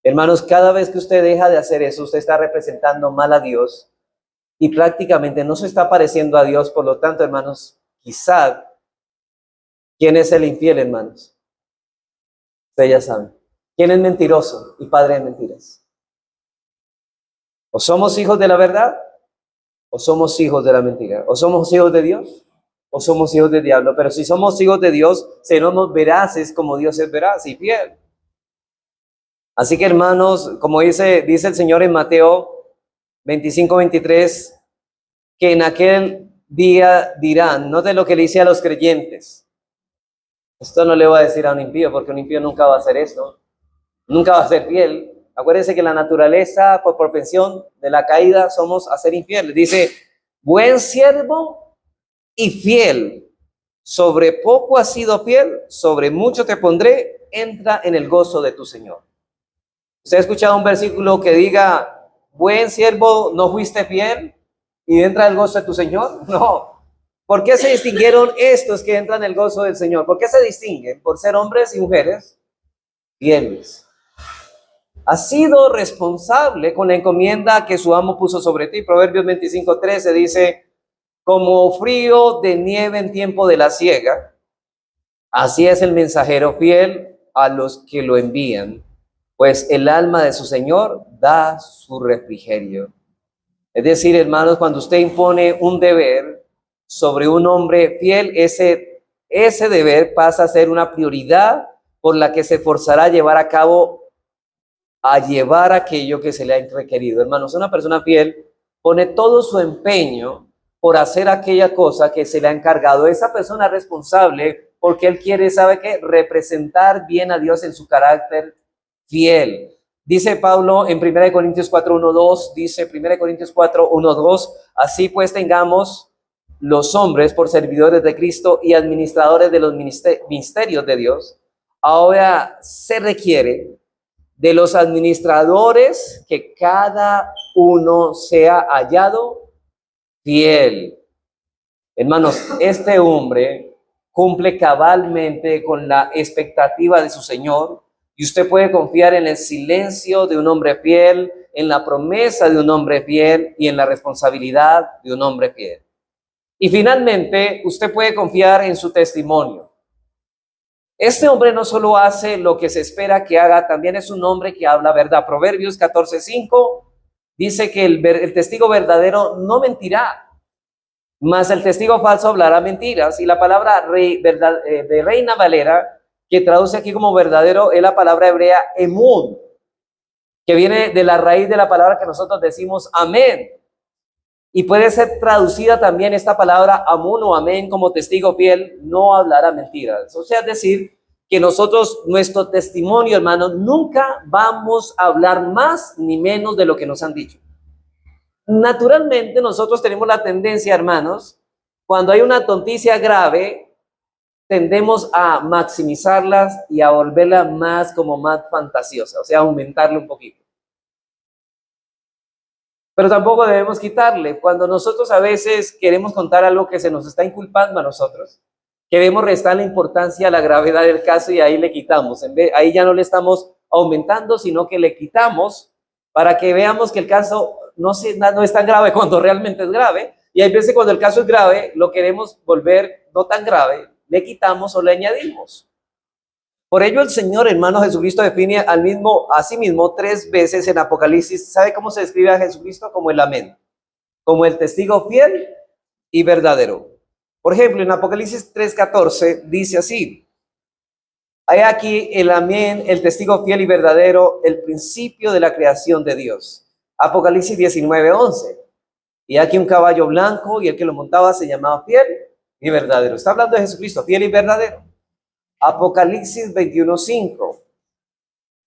Hermanos, cada vez que usted deja de hacer eso, usted está representando mal a Dios y prácticamente no se está pareciendo a Dios. Por lo tanto, hermanos, quizá, ¿quién es el infiel, hermanos? Ustedes ya saben. ¿Quién es mentiroso y padre de mentiras? O somos hijos de la verdad, o somos hijos de la mentira. O somos hijos de Dios, o somos hijos del diablo. Pero si somos hijos de Dios, seremos veraces como Dios es veraz y fiel. Así que, hermanos, como dice el Señor en Mateo 25-23, que en aquel día dirán, note lo que le dice a los creyentes. Esto no le voy a decir a un impío, porque un impío nunca va a hacer esto, nunca va a ser fiel. Acuérdense que la naturaleza, por propensión de la caída, somos a ser infieles. Dice, buen siervo y fiel, sobre poco has sido fiel, sobre mucho te pondré, entra en el gozo de tu Señor. ¿Usted ha escuchado un versículo que diga, buen siervo, no fuiste fiel y entra el gozo de tu Señor? No. ¿Por qué se distinguieron estos que entran en el gozo del Señor? ¿Por qué se distinguen? Por ser hombres y mujeres fieles. Has sido responsable con la encomienda que su amo puso sobre ti. Proverbios 25:13 dice, como frío de nieve en tiempo de la siega, así es el mensajero fiel a los que lo envían. Pues el alma de su Señor da su refrigerio. Es decir, hermanos, cuando usted impone un deber sobre un hombre fiel, ese deber pasa a ser una prioridad por la que se esforzará a llevar a cabo, a llevar aquello que se le ha requerido. Hermanos, una persona fiel pone todo su empeño por hacer aquella cosa que se le ha encargado. Esa persona es responsable porque él quiere, ¿sabe qué? Representar bien a Dios en su carácter fiel. Dice Pablo en 1 Corintios 4:1-2, dice 1 Corintios 4:1-2, así pues tengamos los hombres por servidores de Cristo y administradores de los ministerios de Dios. Ahora se requiere de los administradores que cada uno sea hallado fiel. Hermanos, este hombre cumple cabalmente con la expectativa de su Señor. Y usted puede confiar en el silencio de un hombre fiel, en la promesa de un hombre fiel y en la responsabilidad de un hombre fiel. Y finalmente, usted puede confiar en su testimonio. Este hombre no solo hace lo que se espera que haga, también es un hombre que habla verdad. Proverbios 14:5 dice que el testigo verdadero no mentirá, mas el testigo falso hablará mentiras. Y la palabra de Reina Valera, que traduce aquí como verdadero, es la palabra hebrea emun, que viene de la raíz de la palabra que nosotros decimos amén. Y puede ser traducida también esta palabra amun o amén como testigo fiel, no hablará mentiras. O sea, es decir, que nosotros, nuestro testimonio, hermanos, nunca vamos a hablar más ni menos de lo que nos han dicho. Naturalmente, nosotros tenemos la tendencia, hermanos, cuando hay una noticia grave, tendemos a maximizarlas y a volverla más fantasiosa, o sea, aumentarle un poquito. Pero tampoco debemos quitarle. Cuando nosotros a veces queremos contar algo que se nos está inculpando a nosotros, queremos restarle importancia a la gravedad del caso y ahí le quitamos. Ahí ya no le estamos aumentando, sino que le quitamos para que veamos que el caso no es tan grave cuando realmente es grave. Y hay veces cuando el caso es grave, lo queremos volver no tan grave, le quitamos o le añadimos. Por ello el Señor, hermano Jesucristo, define a sí mismo 3 veces en Apocalipsis. ¿Sabe cómo se describe a Jesucristo? Como el amén, como el testigo fiel y verdadero. Por ejemplo, en Apocalipsis 3:14 dice así: hay aquí el amén, el testigo fiel y verdadero, el principio de la creación de Dios. Apocalipsis 19:11. Y aquí un caballo blanco y el que lo montaba se llamaba fiel y verdadero. Está hablando de Jesucristo, fiel y verdadero. Apocalipsis 21:5.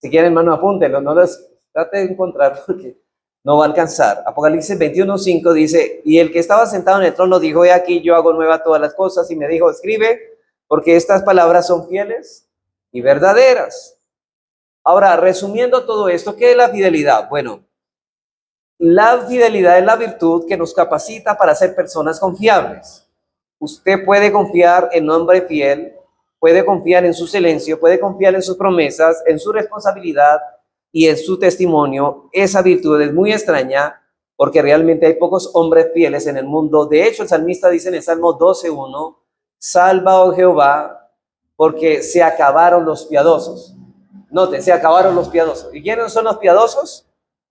Si quieren, hermano, apúntenlo, no les trate de encontrar porque no va a alcanzar. Apocalipsis 21:5 dice: y el que estaba sentado en el trono dijo: he aquí, yo hago nueva todas las cosas. Y me dijo: escribe, porque estas palabras son fieles y verdaderas. Ahora, resumiendo todo esto, ¿qué es la fidelidad? Bueno, la fidelidad es la virtud que nos capacita para ser personas confiables. Usted puede confiar en un hombre fiel, puede confiar en su silencio, puede confiar en sus promesas, en su responsabilidad y en su testimonio. Esa virtud es muy extraña porque realmente hay pocos hombres fieles en el mundo. De hecho, el salmista dice en el Salmo 12:1: salva, oh Jehová, porque se acabaron los piadosos. Note, se acabaron los piadosos. ¿Y quiénes son los piadosos?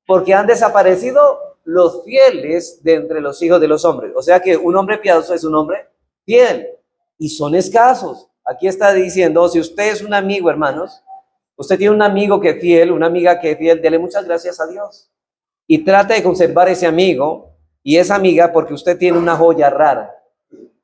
Porque han desaparecido los fieles de entre los hijos de los hombres. O sea que un hombre piadoso es un hombre fiel, y son escasos. Aquí está diciendo, si usted es un amigo, hermanos, usted tiene un amigo que es fiel, una amiga que es fiel, dele muchas gracias a Dios. Y trate de conservar ese amigo y esa amiga, porque usted tiene una joya rara.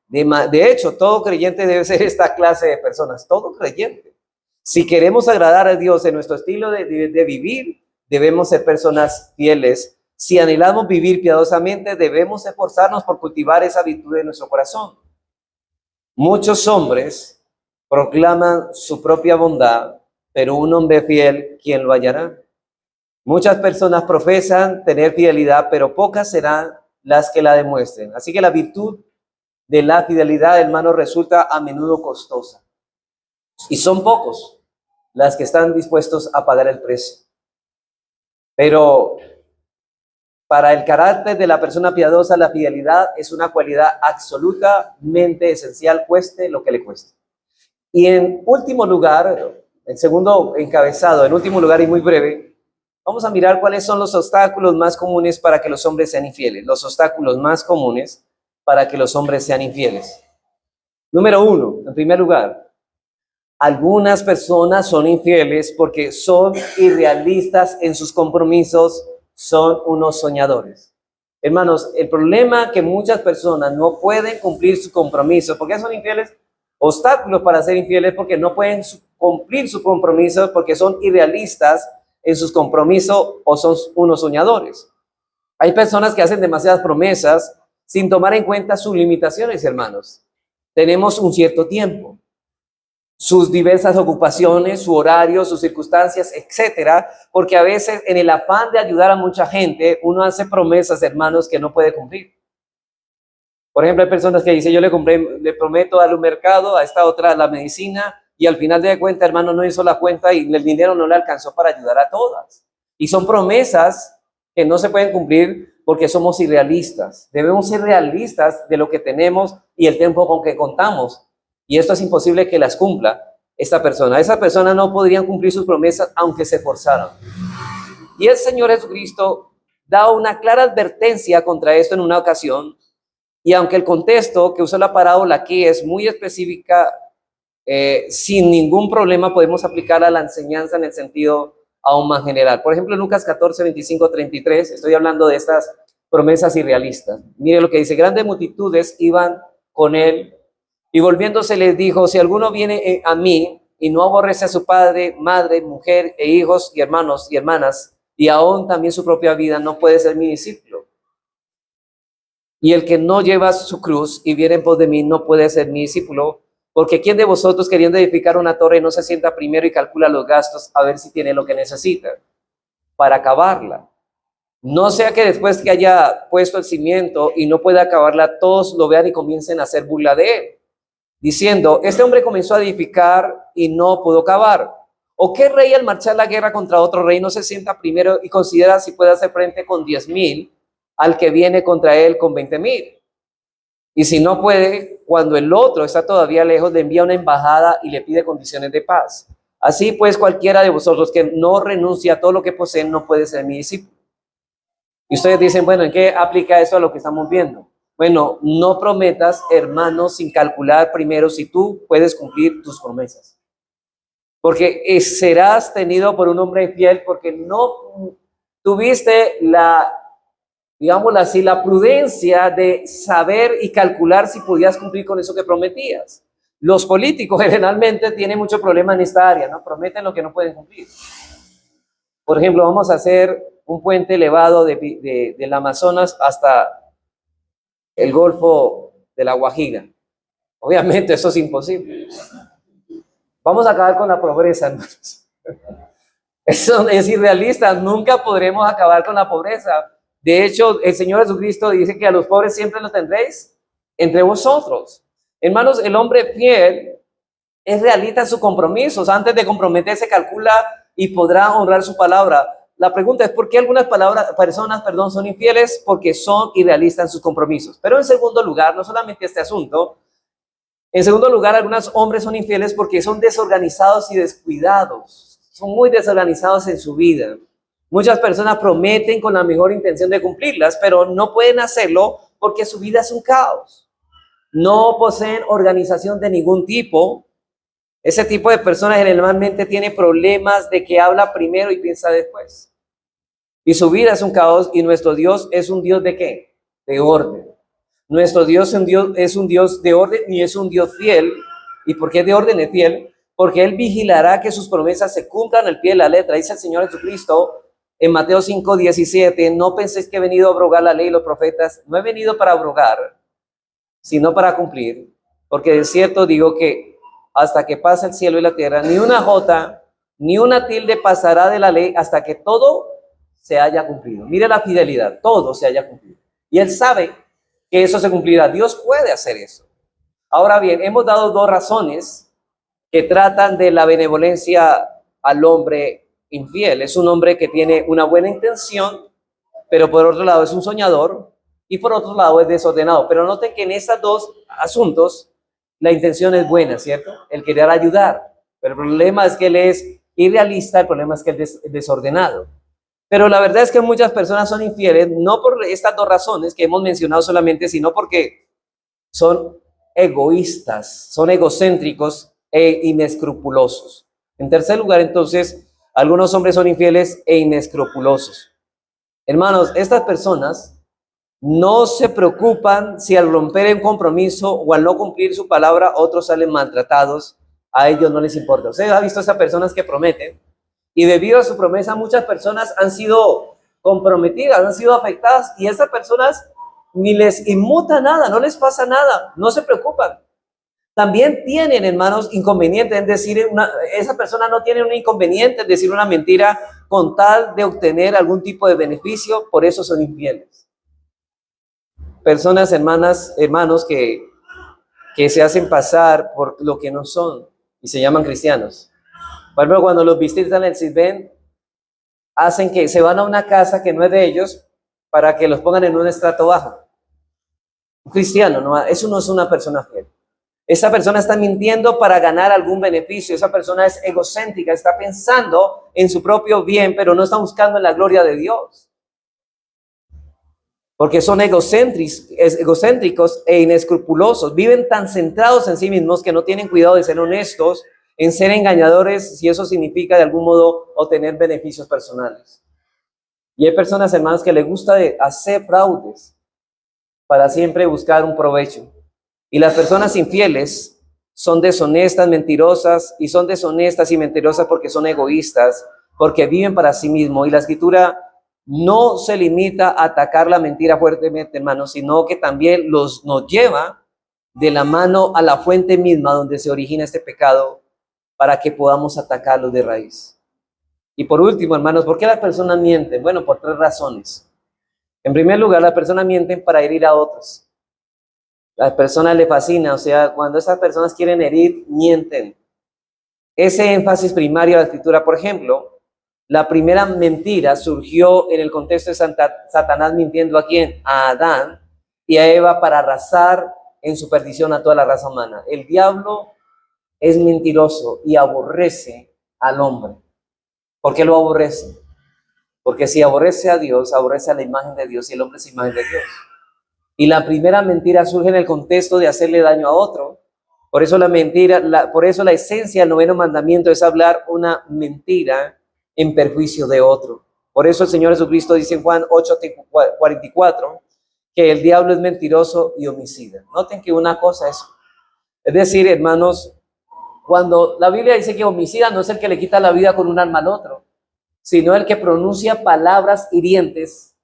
De hecho, todo creyente debe ser esta clase de personas, todo creyente. Si queremos agradar a Dios en nuestro estilo de vivir, debemos ser personas fieles. Si anhelamos vivir piadosamente, debemos esforzarnos por cultivar esa virtud en nuestro corazón. Muchos hombres proclaman su propia bondad, pero un hombre fiel, ¿quién lo hallará? Muchas personas profesan tener fidelidad, pero pocas serán las que la demuestren. Así que la virtud de la fidelidad, hermano, resulta a menudo costosa. Y son pocos las que están dispuestos a pagar el precio. Pero para el carácter de la persona piadosa, la fidelidad es una cualidad absolutamente esencial, cueste lo que le cueste. Y en último lugar, el segundo encabezado, en último lugar y muy breve, vamos a mirar cuáles son los obstáculos más comunes para que los hombres sean infieles. Los obstáculos más comunes para que los hombres sean infieles. Número 1, en primer lugar, algunas personas son infieles porque son irrealistas en sus compromisos, son unos soñadores. Hermanos, el problema es que muchas personas no pueden cumplir su compromiso. ¿Por qué son infieles? Obstáculos para ser infieles porque no pueden cumplir su compromiso, porque son irrealistas en sus compromisos o son unos soñadores. Hay personas que hacen demasiadas promesas sin tomar en cuenta sus limitaciones, hermanos. Tenemos un cierto tiempo, sus diversas ocupaciones, su horario, sus circunstancias, etcétera, porque a veces en el afán de ayudar a mucha gente, uno hace promesas, hermanos, que no puede cumplir. Por ejemplo, hay personas que dicen, yo le prometo darle un mercado, a esta otra la medicina, y al final de cuenta, hermano, no hizo la cuenta y el dinero no le alcanzó para ayudar a todas. Y son promesas que no se pueden cumplir porque somos irrealistas. Debemos ser realistas de lo que tenemos y el tiempo con que contamos. Y esto es imposible que las cumpla esta persona. Esa persona no podrían cumplir sus promesas aunque se esforzaran. Y el Señor Jesucristo da una clara advertencia contra esto en una ocasión. Y aunque el contexto que usa la parábola aquí es muy específica, sin ningún problema podemos aplicar a la enseñanza en el sentido aún más general. Por ejemplo, en Lucas 14, 25, 33, estoy hablando de estas promesas irrealistas. Mire lo que dice: grandes multitudes iban con él, y volviéndose les dijo: si alguno viene a mí y no aborrece a su padre, madre, mujer e hijos y hermanos y hermanas, y aún también su propia vida, no puede ser mi discípulo. Y el que no lleva su cruz y viene en pos de mí, no puede ser mi discípulo. Porque ¿quién de vosotros, queriendo edificar una torre, no se sienta primero y calcula los gastos a ver si tiene lo que necesita para acabarla? No sea que después que haya puesto el cimiento y no pueda acabarla, todos lo vean y comiencen a hacer burla de él, diciendo: este hombre comenzó a edificar y no pudo acabar. ¿O qué rey al marchar la guerra contra otro rey no se sienta primero y considera si puede hacer frente con 10,000 al que viene contra él con 20,000? Y si no puede, cuando el otro está todavía lejos, le envía una embajada y le pide condiciones de paz. Así pues, cualquiera de vosotros que no renuncia a todo lo que posee no puede ser mi discípulo. Y ustedes dicen, bueno, ¿en qué aplica eso a lo que estamos viendo? Bueno, no prometas, hermanos, sin calcular primero si tú puedes cumplir tus promesas. Porque serás tenido por un hombre infiel porque no tuviste digámoslo así, la prudencia de saber y calcular si podías cumplir con eso que prometías. Los políticos generalmente tienen mucho problema en esta área, ¿no? Prometen lo que no pueden cumplir. Por ejemplo, vamos a hacer un puente elevado del Amazonas hasta el Golfo de la Guajira. Obviamente eso es imposible. Vamos a acabar con la pobreza, hermanos. Eso es irrealista, nunca podremos acabar con la pobreza. De hecho, el Señor Jesucristo dice que a los pobres siempre los tendréis entre vosotros. Hermanos, el hombre fiel es realista en sus compromisos. Antes de comprometerse, calcula y podrá honrar su palabra. La pregunta es, ¿por qué algunas personas son infieles? Porque son irrealistas en sus compromisos. Pero en segundo lugar, no solamente este asunto, en segundo lugar, algunos hombres son infieles porque son desorganizados y descuidados. Son muy desorganizados en su vida. Muchas personas prometen con la mejor intención de cumplirlas, pero no pueden hacerlo porque su vida es un caos. No poseen organización de ningún tipo. Ese tipo de personas generalmente tiene problemas de que habla primero y piensa después. Y su vida es un caos y nuestro Dios es un Dios ¿de qué? De orden. Nuestro Dios es un Dios de orden y es un Dios fiel. ¿Y por qué de orden es fiel? Porque Él vigilará que sus promesas se cumplan al pie de la letra. Dice el Señor Jesucristo en Mateo 5:17, no penséis que he venido a abrogar la ley y los profetas. No he venido para abrogar, sino para cumplir. Porque de cierto digo que hasta que pase el cielo y la tierra, ni una jota, ni una tilde pasará de la ley hasta que todo se haya cumplido. Mire la fidelidad, todo se haya cumplido. Y Él sabe que eso se cumplirá. Dios puede hacer eso. Ahora bien, hemos dado dos razones que tratan de la benevolencia al hombre infiel. Es un hombre que tiene una buena intención, pero por otro lado es un soñador y por otro lado es desordenado. Pero noten que en estos dos asuntos la intención es buena, ¿cierto? El querer ayudar. Pero el problema es que él es irrealista, el problema es que él es desordenado. Pero la verdad es que muchas personas son infieles, no por estas dos razones que hemos mencionado solamente, sino porque son egoístas, son egocéntricos e inescrupulosos. En tercer lugar, entonces, algunos hombres son infieles e inescrupulosos. Hermanos, estas personas no se preocupan si al romper un compromiso o al no cumplir su palabra otros salen maltratados. A ellos no les importa. Usted ha visto a esas personas que prometen y debido a su promesa muchas personas han sido comprometidas, han sido afectadas y esas personas ni les inmuta nada, no les pasa nada, no se preocupan. También tienen, hermanos, inconvenientes en decir, esa persona no tiene un inconveniente en decir una mentira con tal de obtener algún tipo de beneficio, por eso son infieles. Personas, hermanos que se hacen pasar por lo que no son y se llaman cristianos. Por ejemplo, cuando los visitan en el Sitben, hacen que se van a una casa que no es de ellos para que los pongan en un estrato bajo. Un cristiano, no, eso no es una persona fiel. Esa persona está mintiendo para ganar algún beneficio. Esa persona es egocéntrica, está pensando en su propio bien, pero no está buscando en la gloria de Dios. Porque son egocéntricos e inescrupulosos. Viven tan centrados en sí mismos que no tienen cuidado de ser honestos, en ser engañadores, si eso significa de algún modo obtener beneficios personales. Y hay personas, hermanos, que les gusta hacer fraudes para siempre buscar un provecho. Y las personas infieles son deshonestas, mentirosas, y son deshonestas y mentirosas porque son egoístas, porque viven para sí mismos. Y la Escritura no se limita a atacar la mentira fuertemente, hermanos, sino que también nos lleva de la mano a la fuente misma donde se origina este pecado para que podamos atacarlo de raíz. Y por último, hermanos, ¿por qué las personas mienten? Bueno, por tres razones. En primer lugar, las personas mienten para herir a otros. Las personas les fascina, o sea, cuando esas personas quieren herir, mienten. Ese énfasis primario de la Escritura, por ejemplo, la primera mentira surgió en el contexto de Satanás mintiendo ¿a quién? A Adán y a Eva para arrasar en su perdición a toda la raza humana. El diablo es mentiroso y aborrece al hombre. ¿Por qué lo aborrece? Porque si aborrece a Dios, aborrece a la imagen de Dios y el hombre es imagen de Dios. Y la primera mentira surge en el contexto de hacerle daño a otro. Por eso la mentira, por eso la esencia del noveno mandamiento es hablar una mentira en perjuicio de otro. Por eso el Señor Jesucristo dice en Juan 8:44 que el diablo es mentiroso y homicida. Noten que una cosa es decir, hermanos, cuando la Biblia dice que homicida no es el que le quita la vida con un arma al otro, sino el que pronuncia palabras hirientes.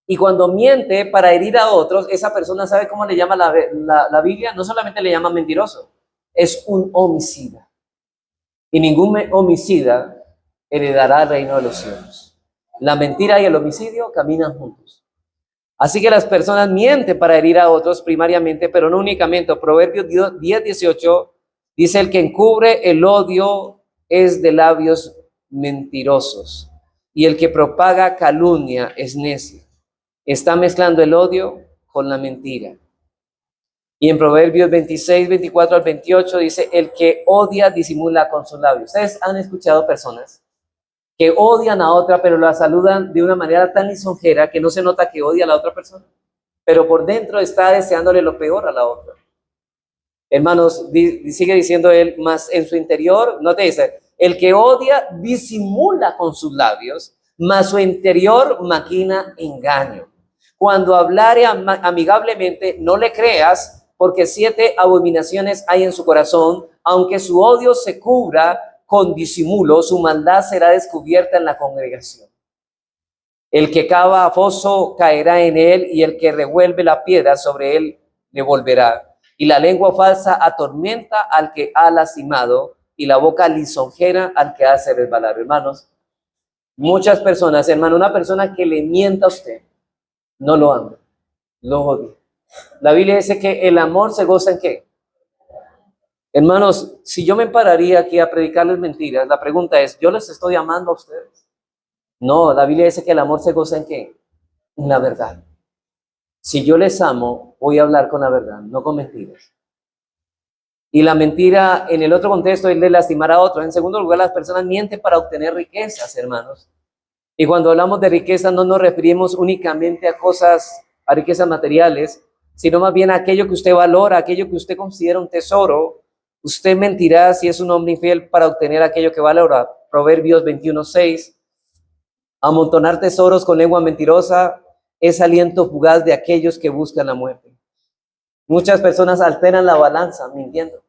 Y cuando miente para herir a otros, esa persona, ¿sabe cómo le llama la Biblia? No solamente le llama mentiroso, es un homicida. Y ningún homicida heredará el reino de los cielos. La mentira y el homicidio caminan juntos. Así que las personas mienten para herir a otros primariamente, pero no únicamente. Proverbios 10:18 dice: el que encubre el odio es de labios mentirosos, y el que propaga calumnia es necio. Está mezclando el odio con la mentira. Y en Proverbios 26:24-28 dice: el que odia disimula con sus labios. Ustedes han escuchado personas que odian a otra, pero la saludan de una manera tan lisonjera que no se nota que odia a la otra persona, pero por dentro está deseándole lo peor a la otra. Hermanos, sigue diciendo él, más en su interior, no te dice, el que odia disimula con sus labios, mas su interior maquina engaño. Cuando hablare amigablemente, no le creas, porque 7 abominaciones hay en su corazón. Aunque su odio se cubra con disimulo, su maldad será descubierta en la congregación. El que cava foso caerá en él, y el que revuelve la piedra sobre él le volverá. Y la lengua falsa atormenta al que ha lastimado, y la boca lisonjera al que hace resbalar. Hermanos, muchas personas, hermano, una persona que le mienta a usted, no lo ama, lo odia. La Biblia dice que el amor se goza ¿en qué? Hermanos, si yo me pararía aquí a predicarles mentiras, la pregunta es, ¿yo les estoy amando a ustedes? No, la Biblia dice que el amor se goza ¿en qué? En la verdad. Si yo les amo, voy a hablar con la verdad, no con mentiras. Y la mentira, en el otro contexto, es de lastimar a otros. En segundo lugar, las personas mienten para obtener riquezas, hermanos. Y cuando hablamos de riqueza, no nos referimos únicamente a a riquezas materiales, sino más bien a aquello que usted valora, aquello que usted considera un tesoro. Usted mentirá si es un hombre infiel para obtener aquello que valora. Proverbios 21:6. Amontonar tesoros con lengua mentirosa es aliento fugaz de aquellos que buscan la muerte. Muchas personas alteran la balanza mintiendo.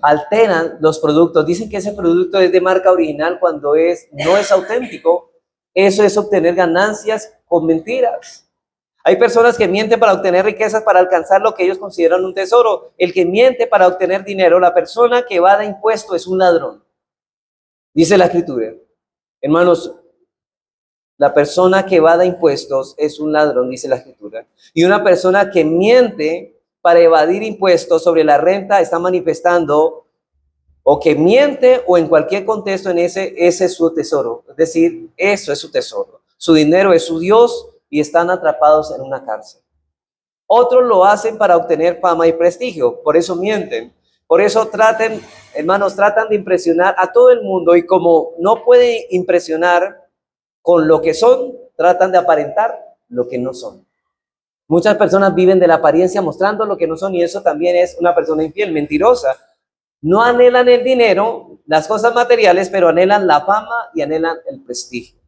Alteran los productos. Dicen que ese producto es de marca original cuando no es auténtico. Eso es obtener ganancias con mentiras. Hay personas que mienten para obtener riquezas, para alcanzar lo que ellos consideran un tesoro. El que miente para obtener dinero, la persona que evade impuestos es un ladrón. Dice la Escritura. Hermanos, la persona que evada impuestos es un ladrón, dice la Escritura. Y una persona que miente para evadir impuestos sobre la renta está manifestando, o que miente o en cualquier contexto ese es su tesoro. Es decir, eso es su tesoro. Su dinero es su Dios y están atrapados en una cárcel. Otros lo hacen para obtener fama y prestigio, por eso mienten. Por eso hermanos, tratan de impresionar a todo el mundo, y como no pueden impresionar con lo que son, tratan de aparentar lo que no son. Muchas personas viven de la apariencia mostrando lo que no son, y eso también es una persona infiel, mentirosa. No anhelan el dinero, las cosas materiales, pero anhelan la fama y anhelan el prestigio.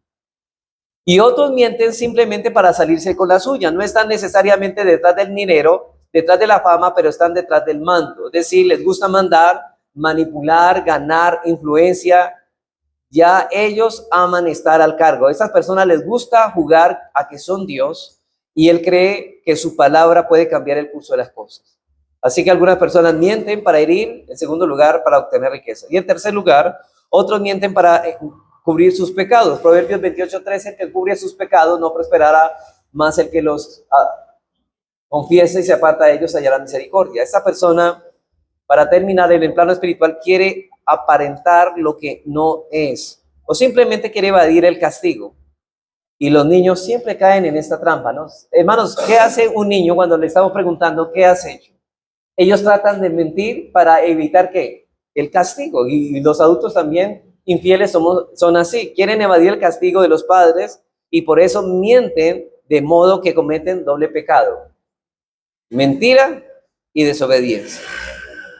Y otros mienten simplemente para salirse con la suya. No están necesariamente detrás del dinero, detrás de la fama, pero están detrás del mando. Es decir, les gusta mandar, manipular, ganar influencia. Ya ellos aman estar al cargo. A estas personas les gusta jugar a que son Dios, y él cree que su palabra puede cambiar el curso de las cosas. Así que algunas personas mienten para herir, en segundo lugar, para obtener riqueza. Y en tercer lugar, otros mienten para cubrir sus pecados. Proverbios 28:13, el que cubre sus pecados no prosperará, más el que los confiesa y se aparta de ellos hallará misericordia. Esta persona, para terminar, en el plano espiritual, quiere aparentar lo que no es, o simplemente quiere evadir el castigo. Y los niños siempre caen en esta trampa, ¿no? Hermanos, ¿qué hace un niño cuando le estamos preguntando qué has hecho? Ellos tratan de mentir para evitar ¿qué? El castigo. Y los adultos también infieles son así, quieren evadir el castigo de los padres y por eso mienten de modo que cometen doble pecado, mentira y desobediencia.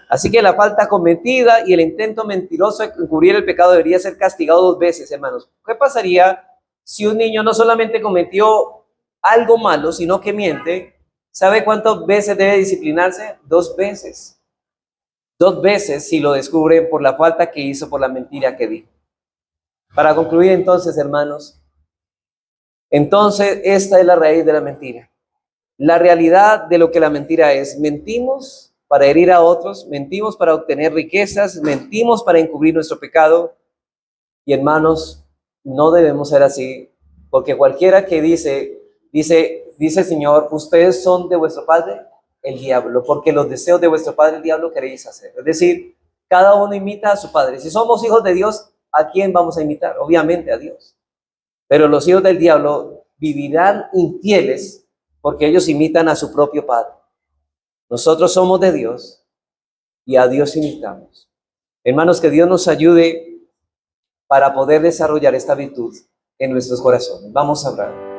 Así que la falta cometida y el intento mentiroso de encubrir el pecado debería ser castigado 2 veces, hermanos. ¿Qué pasaría si un niño no solamente cometió algo malo, sino que miente? ¿Sabe cuántas veces debe disciplinarse? 2 veces. 2 veces si lo descubren por la falta que hizo, por la mentira que dijo. Para concluir entonces, hermanos, entonces esta es la raíz de la mentira. La realidad de lo que la mentira es. Mentimos para herir a otros, mentimos para obtener riquezas, mentimos para encubrir nuestro pecado. Y hermanos, no debemos ser así, porque cualquiera que dice el Señor, ustedes son de vuestro padre el diablo, porque los deseos de vuestro padre el diablo queréis hacer. Es decir, cada uno imita a su padre. Si somos hijos de Dios, ¿a quién vamos a imitar? Obviamente a Dios. Pero los hijos del diablo vivirán infieles porque ellos imitan a su propio padre. Nosotros somos de Dios y a Dios imitamos. Hermanos, que Dios nos ayude para poder desarrollar esta virtud en nuestros corazones. Vamos a orar.